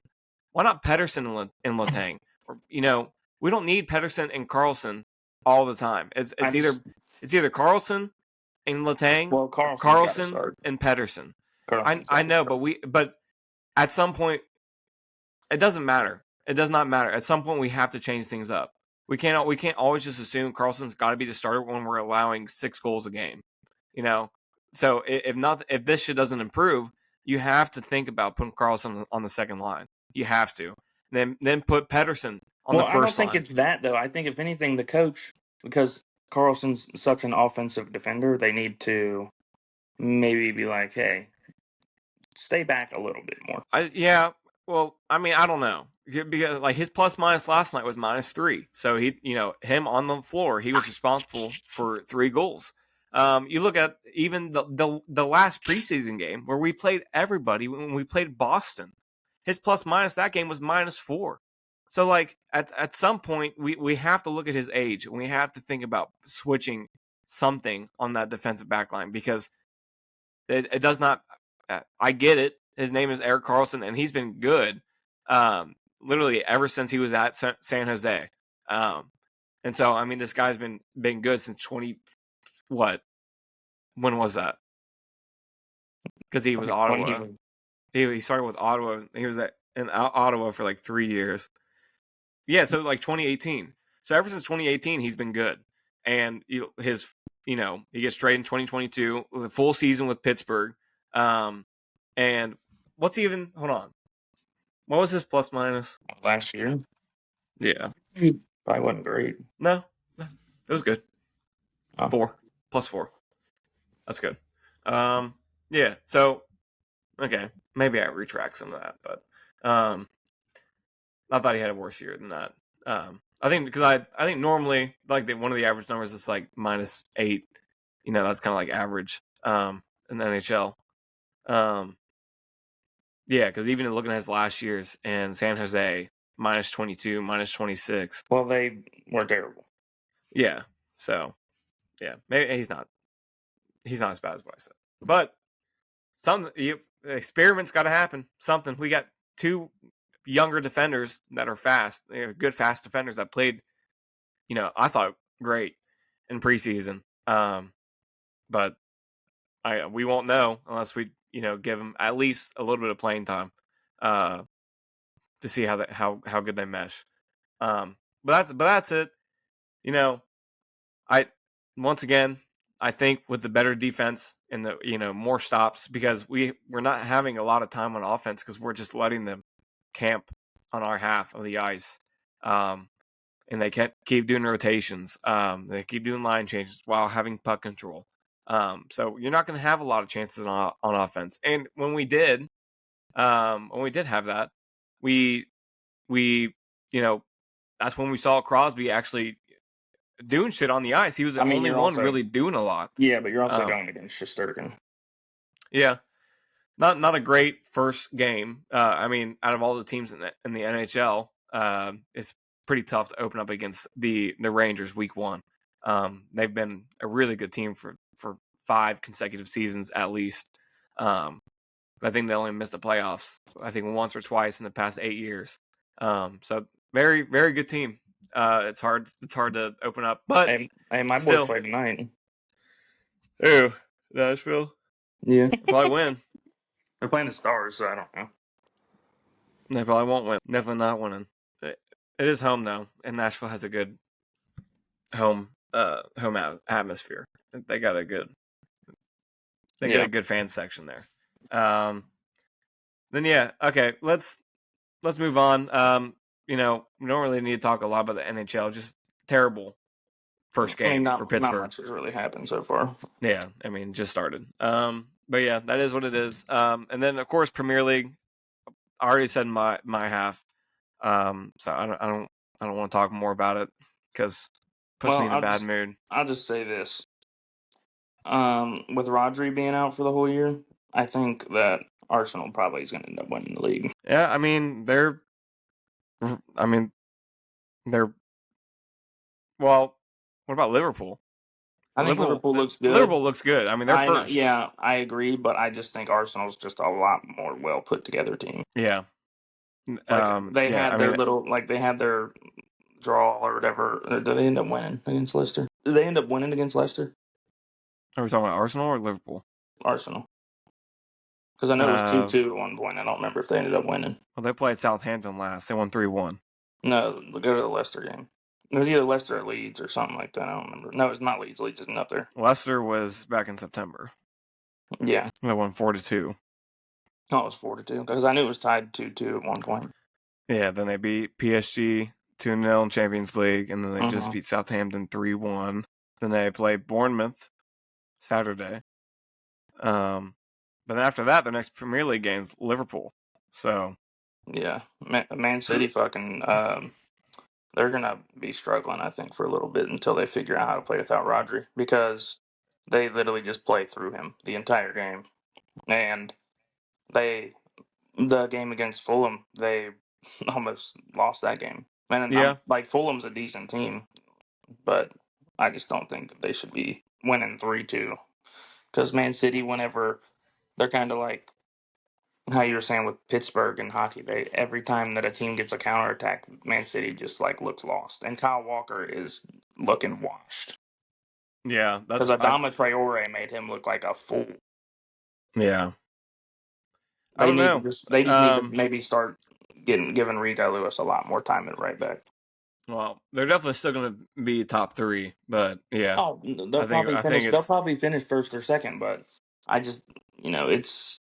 Why not Pedersen and Letang? Or, we don't need Pedersen and Karlsson all the time. It's either Karlsson and Letang,
well,
Karlsson and Pedersen. I know, but at some point, it doesn't matter. It does not matter. At some point, we have to change things up. We can't always just assume Karlsson's got to be the starter when we're allowing 6 goals a game. So if this shit doesn't improve, you have to think about putting Karlsson on the second line. You have to. Then put Pedersen on the first line.
I don't think it's that, though. I think, if anything, the coach, because Karlsson's such an offensive defender, they need to maybe be like, hey, stay back a little bit more.
Well, I mean, I don't know. Because his plus minus last night was -3. So him on the floor, he was responsible for 3 goals. You look at even the last preseason game where we played everybody when we played Boston. his plus minus that game was -4. So like at some point we have to look at his age and we have to think about switching something on that defensive back line because it does not. I get it. His name is Eric Carlson and he's been good, literally ever since he was at San Jose. And so I mean this guy's been good since 20 what? When was that? Because he was Ottawa. He started with Ottawa. He was in Ottawa for like 3 years. Yeah, so like 2018. So ever since 2018, he's been good. And he gets traded in 2022, the full season with Pittsburgh. And what's he even? Hold on. What was his plus minus
last year?
Yeah,
probably wasn't great.
No, it was good.
Oh.
4 plus 4. That's good. Yeah. So okay, maybe I retract some of that, but I thought he had a worse year than that. I think because I think normally like one of the average numbers is like -8. That's kind of like average in the NHL. Yeah, because even looking at his last years in San Jose, -22, -26.
Well, they were terrible.
Yeah. So yeah, maybe he's not as bad as what I said, but experiment's got to happen. Something we got 2 younger defenders that are fast, good fast defenders that played, I thought great in preseason. But we won't know unless we, give them at least a little bit of playing time, to see how good they mesh. But that's it. I once again I think with the better defense and the more stops because we're not having a lot of time on offense because we're just letting them camp on our half of the ice. And they can't keep doing rotations. They keep doing line changes while having puck control. So you're not going to have a lot of chances on offense. And when we did have that, we that's when we saw Crosby actually doing shit on the ice. He was the only one really doing a lot.
Yeah, but you're also going against Shesterkin.
Yeah. Not a great first game. I mean, out of all the teams in the NHL, it's pretty tough to open up against the Rangers week 1. They've been a really good team for 5 consecutive seasons at least. I think they only missed the playoffs, I think once or twice in the past 8 years. So very, very good team. It's hard to open up, but
hey, my boys play tonight.
Ooh, Nashville.
Yeah,
probably win.
They're playing the Stars, so I don't know.
They probably won't win. Definitely not winning. It is home though, and Nashville has a good home atmosphere. They got a good fan section there. Then yeah, okay, let's move on. We don't really need to talk a lot about the NHL. Just terrible first game for Pittsburgh.
Not much has really happened so far.
Yeah, I mean, just started. But yeah, that is what it is. And then of course Premier League. I already said my half. So I don't want to talk more about it because it puts me in a bad mood.
I'll just say this. With Rodri being out for the whole year, I think that Arsenal probably is going to end up winning the league.
Yeah, I mean they're. Well, what about Liverpool?
I think Liverpool looks good.
Liverpool looks good. I mean, they're first.
Yeah, I agree, but I just think Arsenal's just a lot more well put together team.
Yeah.
They had their draw or whatever. Did they end up winning against Leicester? Did they end up winning against Leicester?
Are we talking about Arsenal or Liverpool?
Arsenal. Because I know it was 2-2 at one point. I don't remember if they ended up winning.
Well, they played Southampton last. They won 3-1.
No, go to the Leicester game. It was either Leicester or Leeds or something like that. I don't remember. No, it's not Leeds. Leeds isn't up there.
Leicester was back in September.
Yeah.
They won 4-2.
No, it was 4-2 because I knew it was tied 2-2 at one point.
Yeah, then they beat PSG 2-0 in Champions League, and then they just beat Southampton 3-1. Then they played Bournemouth Saturday. But then after that, their next Premier League game's Liverpool. So
yeah, Man City fucking they're gonna be struggling, I think, for a little bit until they figure out how to play without Rodri because they literally just play through him the entire game, and they The game against Fulham, they almost lost that game. And
Yeah.
like Fulham's a decent team, but I just don't think that they should be winning 3-2. Because Man City, whenever they're kind of like how you were saying with Pittsburgh and hockey, they every time that a team gets a counterattack, Man City just like looks lost, and Kyle Walker is looking washed
Yeah,
because Adama Traore made him look like a fool.
yeah. I
They
don't
need to
know.
just need to maybe start giving Rico Lewis a lot more time at right back.
Well, they're definitely still going to be top 3, but yeah,
Oh,
I think
They'll
it's
probably finish first or second, but I just it's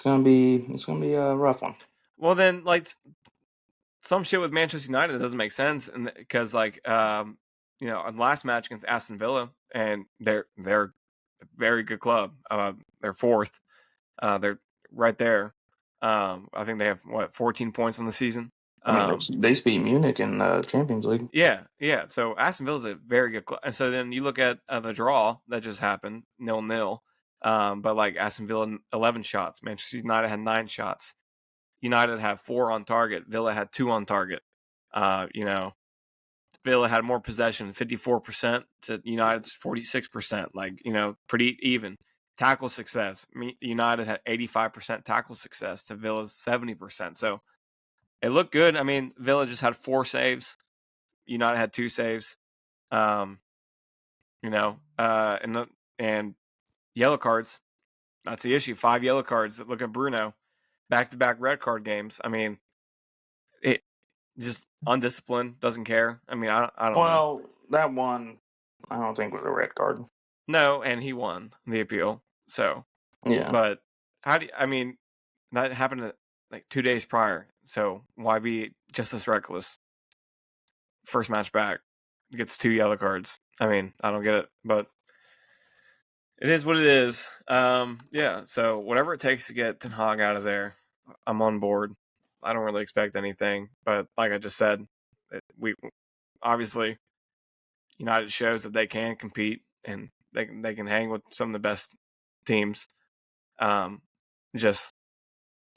gonna be a rough one.
well then like some shit with Manchester United that doesn't make sense, and because like on the last match against Aston Villa, and they're a very good club. They're 4th. They're right there. I think they have 14 points on the season.
I mean, they beat Munich in the Champions League.
Yeah. So Aston Villa is a very good club, and so then you look at the draw that just happened, 0-0. But like Aston Villa 11 shots, Manchester United had 9 shots. United had 4 on target. Villa had 2 on target. Villa had more possession, 54% to United's 46%. Like, pretty even. Tackle success. United had 85% tackle success to Villa's 70%. So it looked good. I mean, Villa just had 4 saves. United had 2 saves. And yellow cards. That's the issue. 5 yellow cards. Look at Bruno. Back-to-back red card games. I mean, it just undisciplined, doesn't care. I mean, I don't know.
Well, that one I don't think was a red card.
No, and he won the appeal. So,
Yeah.
but that happened like 2 days prior. So why be just as reckless? First match back, gets 2 yellow cards. I mean, I don't get it, but it is what it is. Yeah. So whatever it takes to get Ten Hag out of there, I'm on board. I don't really expect anything, but like I just said, we obviously United shows that they can compete and they can hang with some of the best teams. Just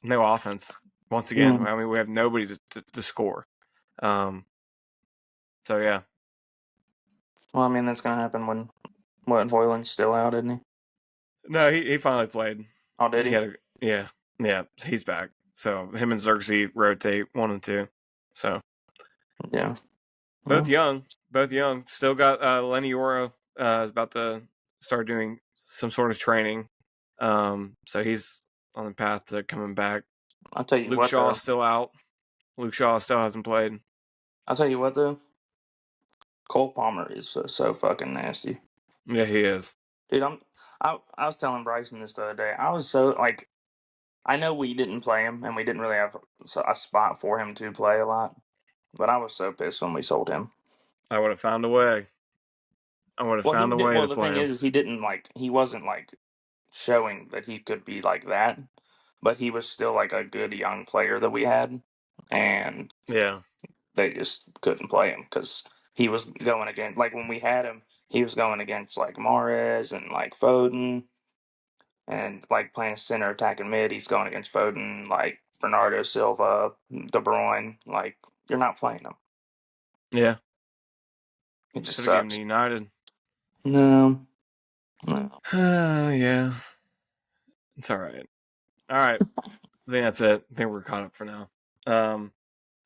no offense. Once again, I mean, we have nobody to score. So yeah.
Well, I mean, that's gonna happen when Hoyland's still out, isn't he?
No, he finally played.
Oh, did he?
Yeah, he's back. So him and Xerxes rotate 1 and 2. So
yeah,
both young. Still got Lenny Oro is about to start doing some sort of training. So he's on the path to coming back.
I'll tell you
Luke
what,
Shaw's
though.
still out. Luke Shaw still hasn't played.
I'll tell you what, though. Cole Palmer is so fucking nasty.
Yeah, he is.
Dude, I was telling Bryson this the other day. I was so like, I know we didn't play him, and we didn't really have a spot for him to play a lot. But I was so pissed when we sold him.
I would have found a way.
Well, the thing is, he wasn't like showing that he could be like that, but he was still like a good young player that we had, and
Yeah,
they just couldn't play him because he was going against, like when we had him, he was going against like Mahrez and like Foden, and like playing center attacking mid, he's going against Foden, like Bernardo Silva, De Bruyne. Like, you're not playing him.
yeah.
It just
Should have given
sucks.
to United.
No.
Yeah, it's all right. All right, I think that's it. I think we're caught up for now.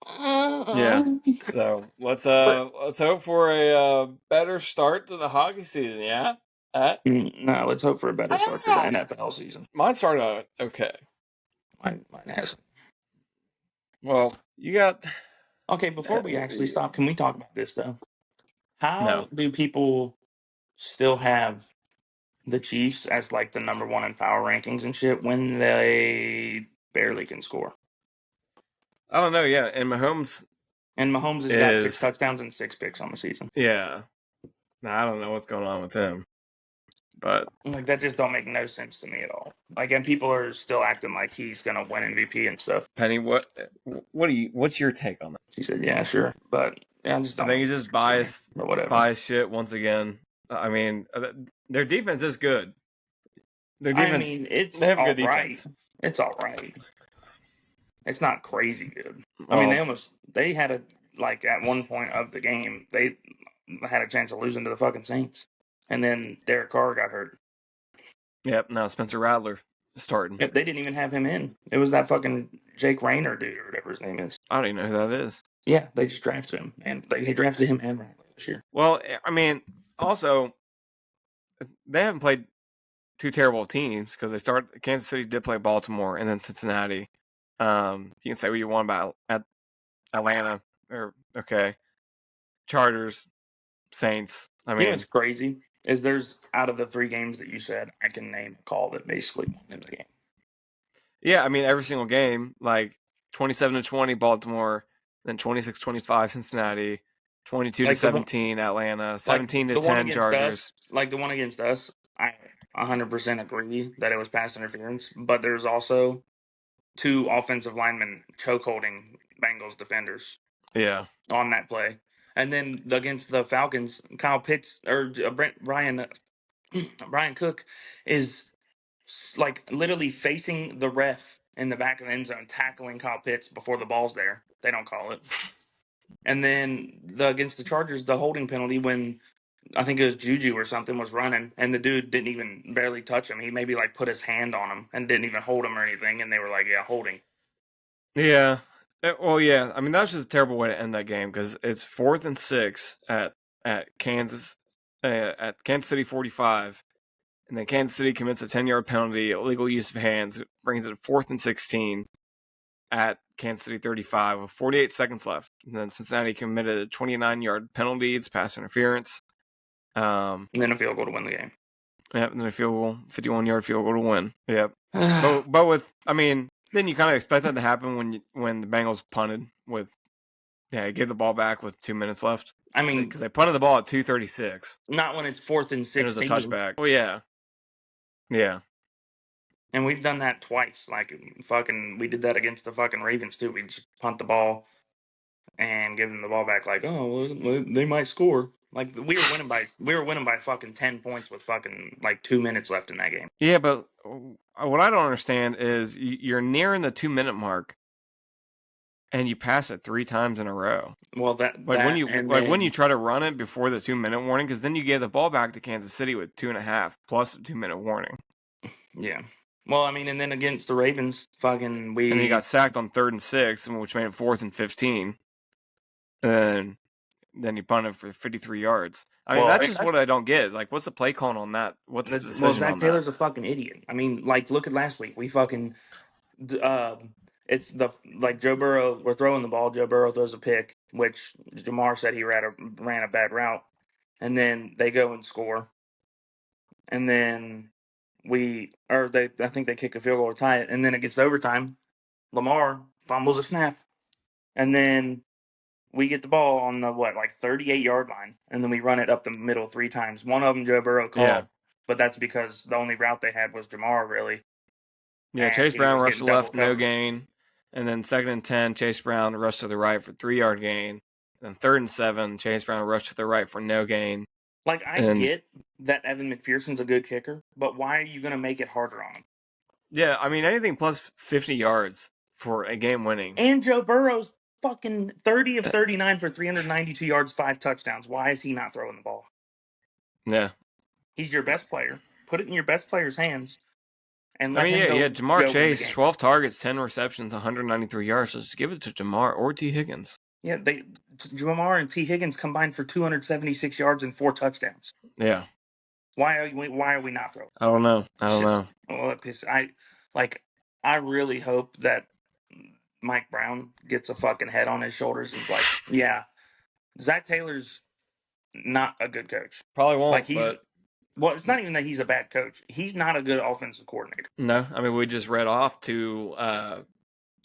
Yeah. So let's hope for a better start to the hockey season. Yeah.
No, let's hope for a better start to the NFL season.
Mine started out okay.
Mine hasn't.
Well, you got.
Okay, before we actually stop, can we talk about this though? How do people still have the Chiefs as like the number 1 in power rankings and shit when they barely can score?
I don't know. Yeah, and Mahomes
has got 6 touchdowns and 6 picks on the season.
Yeah. Now, I don't know what's going on with him, but
like that just don't make no sense to me at all. Like, and people are still acting like he's gonna win MVP and stuff.
Penny, what's your take on that?
She said, "Yeah, sure," but yeah, I
think he's just biased
or whatever.
Biased shit once again. I mean, their defense is good. Their defense.
I mean, it's
they have
all
good
right.
defense.
It's all right. It's not crazy good. I mean,
Well,
they had a, like, at one point of the game, they had a chance of losing to the fucking Saints. And then Derek Carr got hurt.
yep. Now Spencer Rattler is starting.
Yep, they didn't even have him in. It was that fucking Jake Rayner dude or whatever his name is.
I don't even know who that is.
Yeah, they just drafted him, and they drafted him and Rattler this year.
Well, I mean, also they haven't played two terrible teams because Kansas City did play Baltimore and then Cincinnati. You can say what you want about Atlanta or okay, Chargers, Saints. I
You know
mean,
what's crazy is there's, out of the 3 games that you said, I can name a call that basically won in the game.
yeah, I mean every single game, like 27-20 Baltimore, then 26-25 Cincinnati, 22-17 Atlanta,
Like
17-10 Chargers.
the one against us, I 100% agree that it was pass interference, but there's also 2 offensive linemen chokeholding Bengals defenders
Yeah,
on that play. And then against the Falcons, Kyle Pitts or Brian Cook is like literally facing the ref in the back of the end zone, tackling Kyle Pitts before the ball's there. They don't call it. And then against the Chargers, the holding penalty when I think it was Juju or something was running, and the dude didn't even barely touch him. He maybe like put his hand on him and didn't even hold him or anything. And they were like, "Yeah, holding."
yeah. Well, yeah. I mean that's just a terrible way to end that game because it's 4th and 6 at Kansas at Kansas City 45. And then Kansas City commits a 10-yard penalty, illegal use of hands, brings it 4th and 16 at Kansas City 35 with 48 seconds left. And then Cincinnati committed a 29-yard penalty. It's pass interference.
And then a field goal to win the game.
Yep, and then a 51-yard field goal to win. Yep. but with, I mean, then you kind of expect that to happen when the Bengals punted with, gave the ball back with 2 minutes left.
I mean,
because they punted the ball at 2:36.
Not when it's 4th and 16.
It was a touchback. Oh yeah. Yeah.
And we've done that twice. Like, we did that against the fucking Ravens too. We just punt the ball and give them the ball back. Like, oh, well, they might score. Like, we were winning by fucking 10 points with fucking like 2 minutes left in that game.
Yeah, but what I don't understand is you're nearing the 2-minute mark, and you pass it 3 times in a row.
Well,
when you try to run it before the 2-minute warning, because then you gave the ball back to Kansas City with 2.5 plus a 2-minute warning.
Yeah. Well, I mean, and then against the Ravens, and
then he got sacked on 3rd and 6, which made it 4th and 15. And then he punted for 53 yards. I mean, that's just what I don't get. Like, what's the play calling on that? What's the decision
Zach
on
Taylor's
that?
a fucking idiot. I mean, like, look at last week. We fucking, it's like Joe Burrow. We're throwing the ball. Joe Burrow throws a pick, which Jamar said he ran a bad route, and then they go and score, and then I think they kick a field goal to tie it, and then it gets to overtime. Lamar fumbles a snap, and then we get the ball on the 38-yard line, and then we run it up the middle 3 times. One of them Joe Burrow called, but that's because the only route they had was Jamar, really.
Yeah, Chase Brown rushed to the left, no gain. And then 2nd and 10, Chase Brown rushed to the right for 3-yard gain. Then 3rd and 7, Chase Brown rushed to the right for no gain.
Like, I get that Evan McPherson's a good kicker, but why are you going to make it harder on him?
Yeah, I mean, anything plus 50 yards for a game winning.
And Joe Burrow's fucking 30 of 39 for 392 yards, 5 touchdowns. Why is he not throwing the ball?
Yeah.
He's your best player. Put it in your best player's hands. And
Jamar Chase, 12 targets, 10 receptions, 193 yards. So just give it to Jamar or T. Higgins.
Yeah, Jamar and T. Higgins combined for 276 yards and 4 touchdowns.
Yeah.
Why are we not throwing?
I don't know.
I really hope that Mike Brown gets a fucking head on his shoulders and is like, yeah, Zach Taylor's not a good coach.
Probably won't.
Well, it's not even that he's a bad coach. He's not a good offensive coordinator.
No, I mean, we just read off 2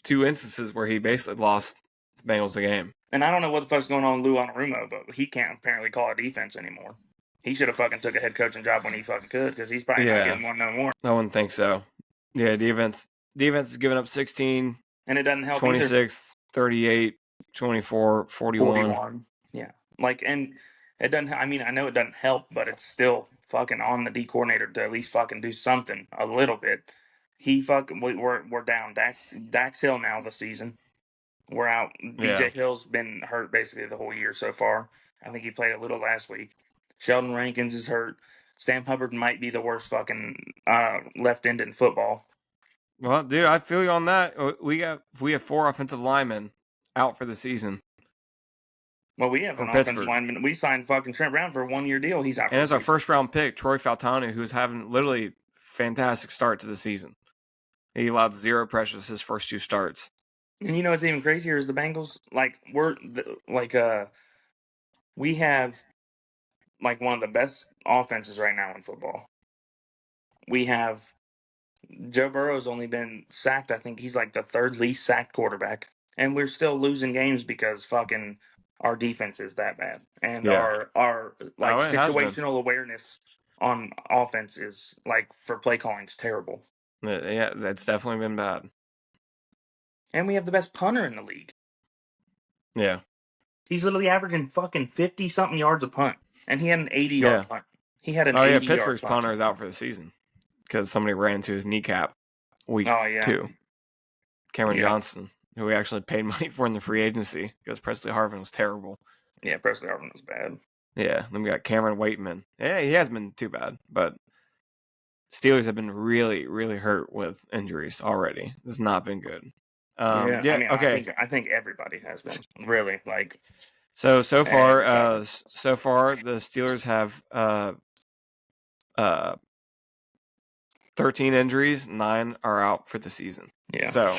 instances where he basically lost the Bengals the game.
And I don't know what the fuck's going on with Lou Anarumo, but he can't apparently call a defense anymore. He should have fucking took a head coaching job when he fucking could, because he's probably not getting one no more.
I wouldn't think so. Yeah, defense is giving up 16.
And it doesn't help
26,
either.
38, 24, 41.
Yeah. And it doesn't, I mean, I know it doesn't help, but it's still fucking on the D coordinator to at least fucking do something a little bit. We're down Dax Hill now this season. We're out.
Yeah.
BJ Hill's been hurt basically the whole year so far. I think he played a little last week. Sheldon Rankins is hurt. Sam Hubbard might be the worst fucking left end in football.
Well, dude, I feel you on that. We have 4 offensive linemen out for the season.
Well, we have
for
an offensive
Pittsburgh.
lineman. We signed fucking Trent Brown for a 1-year deal. He's out.
And it's our
season.
first round pick, Troy Faltanu, who's having literally fantastic start to the season. He allowed 0 pressures his first 2 starts.
And you know what's even crazier is the Bengals. We have like one of the best offenses right now in football. We have Joe Burrow's only been sacked. I think he's like the 3rd least sacked quarterback, and we're still losing games because fucking our defense is that bad, and our situational awareness on offense is like for play calling is terrible.
Yeah, that's definitely been bad.
And we have the best punter in the league.
Yeah.
He's literally averaging fucking 50-something yards a punt. And he had an 80-yard punt. He had an 80-yard
Pittsburgh's
punt.
punter is out for the season because somebody ran into his kneecap week 2. Cameron Johnson, who we actually paid money for in the free agency because Presley Harvin was terrible.
Yeah, Presley Harvin was bad.
Yeah, then we got Cameron Waitman. Yeah, he hasn't been too bad, but Steelers have been really, really hurt with injuries already. It's not been good.
Okay. I think everybody has been really like.
So far, the Steelers have 13 injuries. 9 are out for the season.
Yeah.
So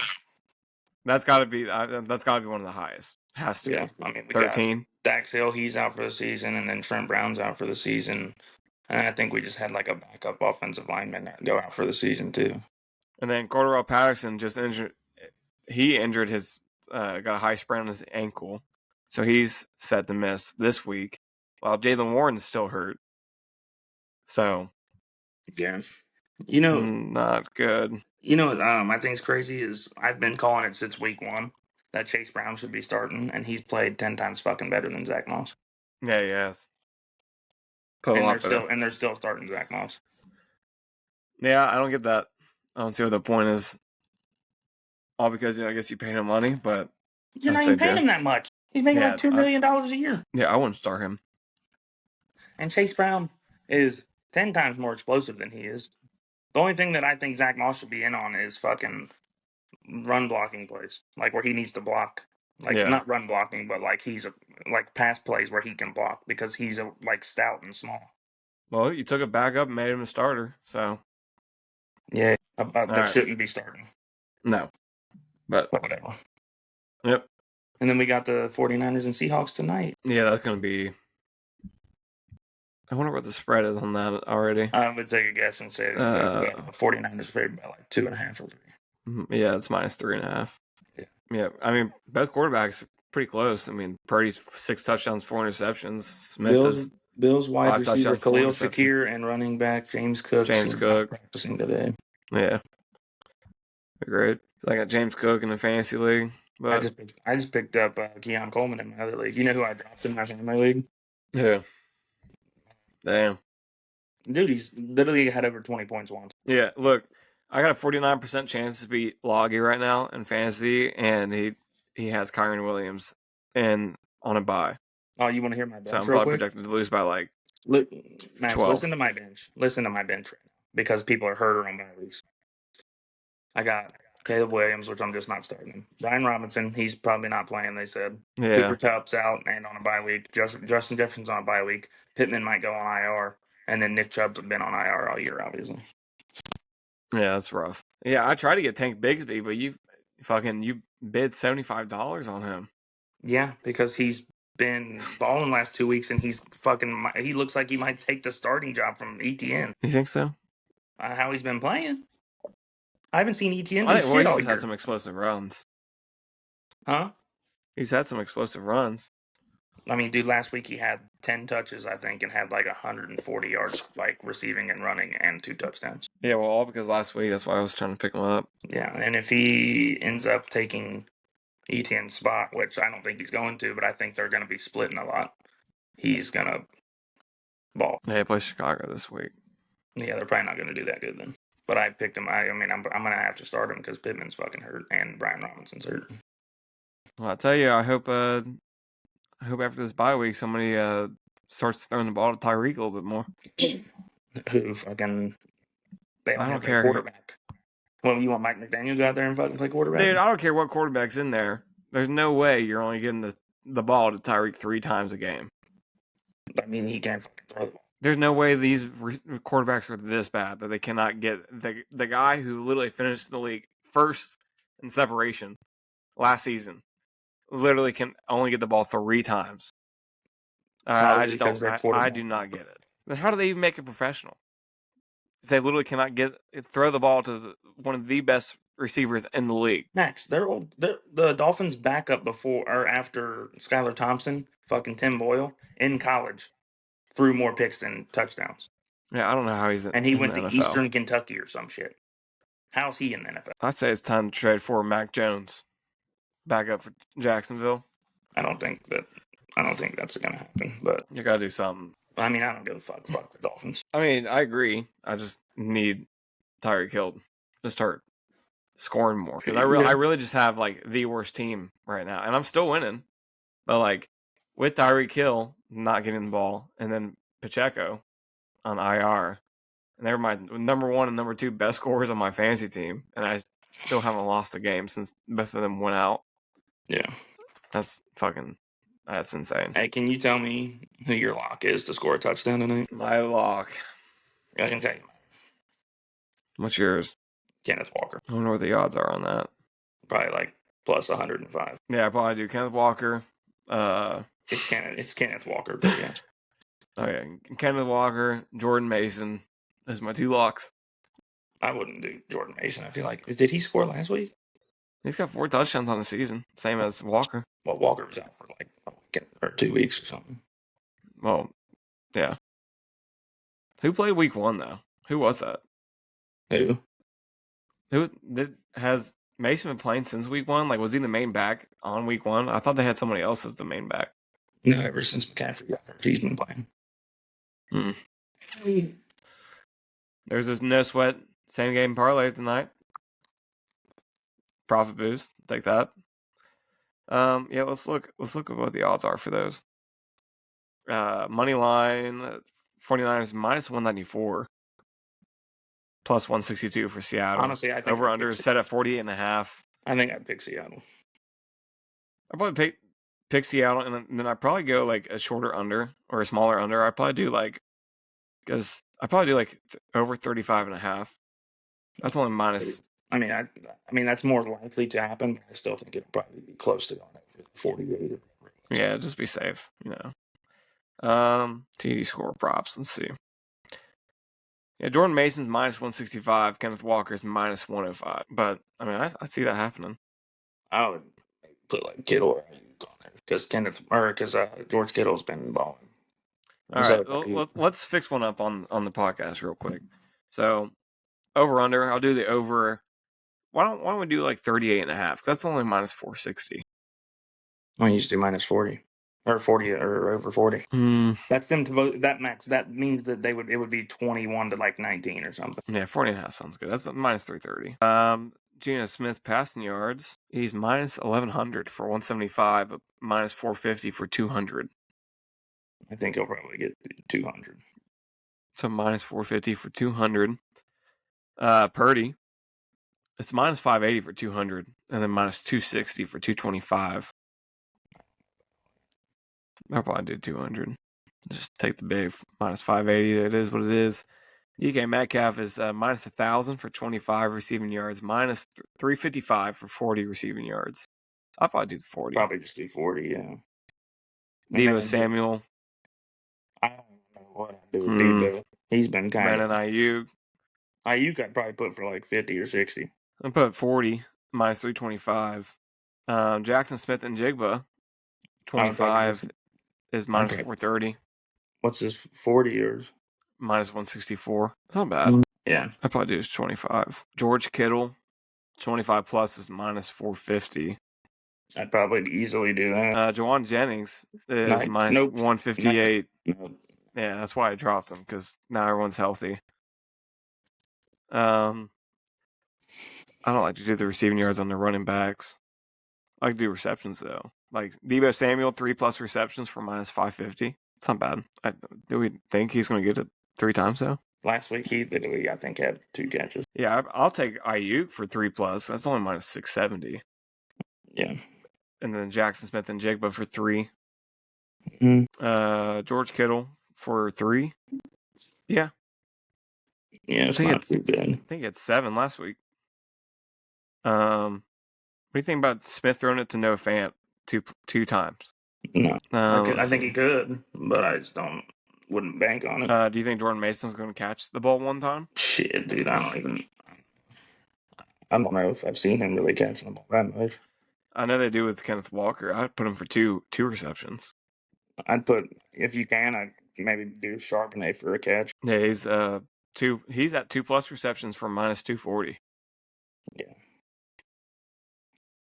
that's got to be one of the highest. Has to be.
I mean, we
13.
got Dax Hill, he's out for the season, and then Trent Brown's out for the season. And I think we just had like a backup offensive lineman go out for the season too.
And then Cordarrelle Patterson just injured. He injured his got a high sprain on his ankle, so he's set to miss this week. While Jaylen Warren's still hurt. So
yeah,
not good.
You know, I think it's crazy is I've been calling it since week 1 that Chase Brown should be starting, and he's played 10 times fucking better than Zach Moss.
Yeah, he has.
And they're still starting Zach Moss.
Yeah, I don't get that. I don't see what the point is. All because I guess you paid him money, but
you're not even paying him that much. He's making like $2 million a year.
Yeah, I wouldn't start him.
And Chase Brown is 10 times more explosive than he is. The only thing that I think Zach Moss should be in on is fucking run blocking plays, like where he needs to block, not run blocking, but like like pass plays where he can block because he's like stout and small.
Well, you took a backup and made him a starter, so
yeah, that shouldn't be starting.
No, but
whatever.
Yep.
And then we got the 49ers and Seahawks tonight.
Yeah, that's gonna be. I wonder what the spread is on that already.
I would take a guess and say the 49ers favored by like 2.5 or 3.
Yeah, it's minus 3.5. Yeah. I mean, both quarterbacks are pretty close. I mean, Purdy's 6 touchdowns, 4 interceptions. Smith
Bills wide receiver Khalil Shakir and running back James Cook practicing today.
Yeah, they're great. I got James Cook in the fantasy league. But
I just picked up Keon Coleman in my other league. You know who I dropped in my family league?
Yeah. Damn.
Dude, he's literally had over 20 points once.
Yeah, look, I got a 49% chance to beat Loggy right now in fantasy, and he has Kyron Williams on a bye.
Oh, you want to hear my bench?
So I'm probably projected to lose by like 12.
Listen to my bench. Listen to my bench right now because people are hurt on bye weeks. I got Caleb Williams, which I'm just not starting. Brian Robinson, he's probably not playing, they said.
Yeah.
Cooper Kupp's out and on a bye week. Justin Jefferson's on a bye week. Pittman might go on IR. And then Nick Chubb's been on IR all year, obviously.
Yeah, that's rough. Yeah, I tried to get Tank Bigsby, but you bid $75 on him.
Yeah, because he's been balling the last 2 weeks, and he looks like he might take the starting job from ETN.
You think so?
How he's been playing. I haven't seen ETN do shit all year.
He's had some explosive runs.
Huh?
He's had some explosive runs.
I mean, dude, last week he had 10 touches, I think, and had like 140 yards, like receiving and running, and 2 touchdowns.
Yeah, well, all because last week. That's why I was trying to pick him up.
Yeah, and if he ends up taking ETN's spot, which I don't think he's going to, but I think they're going to be splitting a lot, he's going to ball.
Yeah, he plays Chicago this week.
Yeah, they're probably not going to do that good then. But I picked him. I'm gonna have to start him because Pittman's fucking hurt and Brian Robinson's hurt.
Well, I tell you, I hope after this bye week somebody starts throwing the ball to Tyreek a little bit more.
Who fucking? They don't
I
have
don't
their
care.
quarterback. Well, you want Mike McDaniel to go out there and fucking play quarterback?
Dude, I don't care what quarterback's in there. There's no way you're only getting the ball to Tyreek 3 times a game.
I mean, he can't fucking throw the ball.
There's no way these quarterbacks are this bad that they cannot get the guy who literally finished in the league first in separation last season. Literally can only get the ball 3 times. I just don't. I do not get it. Then how do they even make it professional? If they literally cannot throw the ball to one of the best receivers in the league.
Max, the Dolphins' backup before or after Skylar Thompson, fucking Tim Boyle, in college, threw more picks than touchdowns.
Yeah, I don't know how he's in.
And he went to
NFL.
Eastern Kentucky or some shit. How's he in the NFL?
I'd say it's time to trade for Mac Jones, back up for Jacksonville.
I don't think that's gonna happen. But
you gotta do something.
I mean, I don't give a fuck. Fuck the Dolphins.
I mean, I agree. I just need Tyreek Hill to start scoring more because I really just have like the worst team right now, and I'm still winning. But like with Tyreek Hill not getting the ball, and then Pacheco on IR, and they're my number 1 and number 2 best scorers on my fantasy team, and I still haven't lost a game since both of them went out.
Yeah,
that's insane.
Hey, can you tell me who your lock is to score a touchdown tonight?
My lock.
I can tell you.
What's yours?
Kenneth Walker.
I wonder what the odds are on that.
Probably like plus 105.
Yeah, I probably do Kenneth Walker.
It's Kenneth Walker, but yeah.
Oh yeah, Kenneth Walker, Jordan Mason. Those are my 2 locks.
I wouldn't do Jordan Mason. I feel like did he score last week?
He's got 4 touchdowns on the season, same as Walker.
Well, Walker was out for like a week or 2 weeks or something.
Well, yeah. Who played week 1 though? Who was that?
Who
has Mason been playing since week 1? Like, was he the main back on week 1? I thought they had somebody else as the main back.
No, ever since McCaffrey got hurt, he's been playing.
There's this no sweat same game parlay tonight. Profit boost, take that. Yeah, let's look at what the odds are for those. Money line 49ers minus 194. Plus 162 for Seattle.
Honestly, I think
over under is set at 48.5.
I think I'd pick Seattle.
I'd probably pick Seattle, and then I'd probably go like a shorter under or a smaller under. I'd probably do over 35.5. That's only minus.
I mean that's more likely to happen, but I still think it'll probably be close to going over 48.
Yeah, just be safe, TD score props. Let's see. Yeah, Jordan Mason's minus 165. Kenneth Walker's minus 105. But I mean, I see that happening.
I would put like Kittle or Ayuk on there because George Kittle's been balling.
All right, let's fix one up on the podcast real quick. So over under, I'll do the over. Why don't we do like 38.5? Because that's only minus 460.
I used to do minus 40. Or 40 or over 40. That's them to vote that max. That means that it would be 21 to like 19 or something.
Yeah, 40.5 sounds good. That's minus 330. Geno Smith passing yards. He's minus 1100 for 175, but minus 450 for 200.
I think he'll probably get 200.
So minus 450 for 200. Purdy. It's minus 580 for 200, and then minus 260 for 225. I'll probably do 200. Just take the big minus 580. It is what it is. DK Metcalf is minus 1,000 for 25 receiving yards, minus 355 for 40 receiving yards. I'll probably do 40.
Probably just do 40, yeah.
Deebo Samuel.
I don't know what I'd do with Deebo. He's been kind of.
Brandon Ayuk.
Ayuk I'd probably put for like 50 or 60.
I'll put 40, minus 325. Jackson Smith and Jigba, 25 is minus 430.
What's his 40 years?
Minus 164. That's not bad.
Yeah.
I'd probably do 25. George Kittle, 25 plus is minus 450.
I'd probably easily do that.
Jawan Jennings is minus 158. Yeah, that's why I dropped him, because now everyone's healthy. I don't like to do the receiving yards on the running backs. I like to do receptions though. Like Deebo Samuel, 3+ receptions for -550. It's not bad. Do we think he's going to get it 3 times though?
Last week he literally, I think, had 2 catches.
Yeah, I'll take Ayuk for 3+. That's only -670.
Yeah.
And then Jackson Smith and Jigba for 3.
Mm-hmm.
George Kittle for 3. Yeah.
Yeah, it's not too bad.
I think it's 7 last week. What do you think about Smith throwing it to Noah Fant two times?
No, I think he could, but I just wouldn't bank on it.
Do you think Jordan Mason's going to catch the ball one time?
Shit, dude, I don't know if I've seen him really catching the ball that much.
I know they do with Kenneth Walker. I'd put him for two receptions.
I'd put, if you can, I'd maybe do Charbonnet for a catch.
Yeah, he's at 2+ receptions for -240.
Yeah.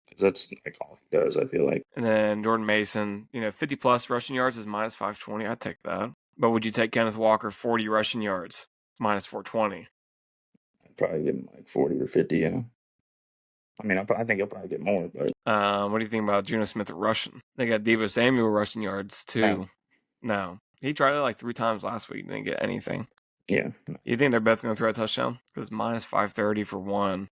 Because that's like all he does, I feel like.
And then Jordan Mason, 50+ rushing yards is -520. I'd take that. But would you take Kenneth Walker 40 rushing yards, -420?
I'd probably give him like 40 or 50, yeah. I mean, I think he'll probably get more, but.
What do you think about Geno Smith rushing? They got Deebo Samuel rushing yards too. No. He tried it like 3 times last week, didn't get anything.
Yeah.
You think they're both going to throw a touchdown? Because -530 for one,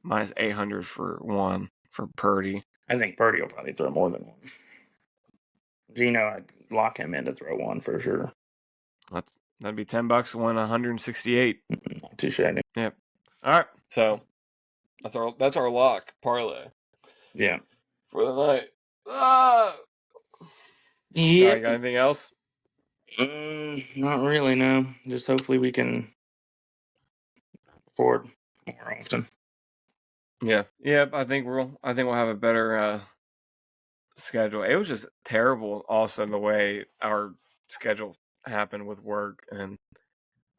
-800 for one for Purdy.
I think Purdy will probably throw more than one. Geno, I'd lock him in to throw one for sure.
That'd be $10 to win 168.
Not too shabby.
Yep. All right. So that's our lock parlay.
Yeah.
For the night.
Yeah.
You got anything else?
Not really. No. Just hopefully we can afford more often.
Yeah. Yep. I think we'll have a better schedule. It was just terrible. Also, the way our schedule happened with work and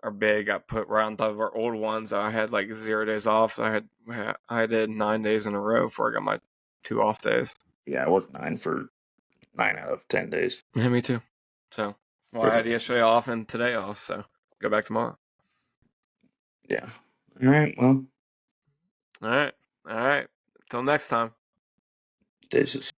our bid got put right on top of our old ones. I had like 0 days off. So I did 9 days in a row before I got my 2 off days.
Yeah, I worked 9 out of 10 days.
Yeah, me too. So, I had yesterday off and today off. So, go back tomorrow.
Yeah. All right. Well.
All right. Until next time.
This is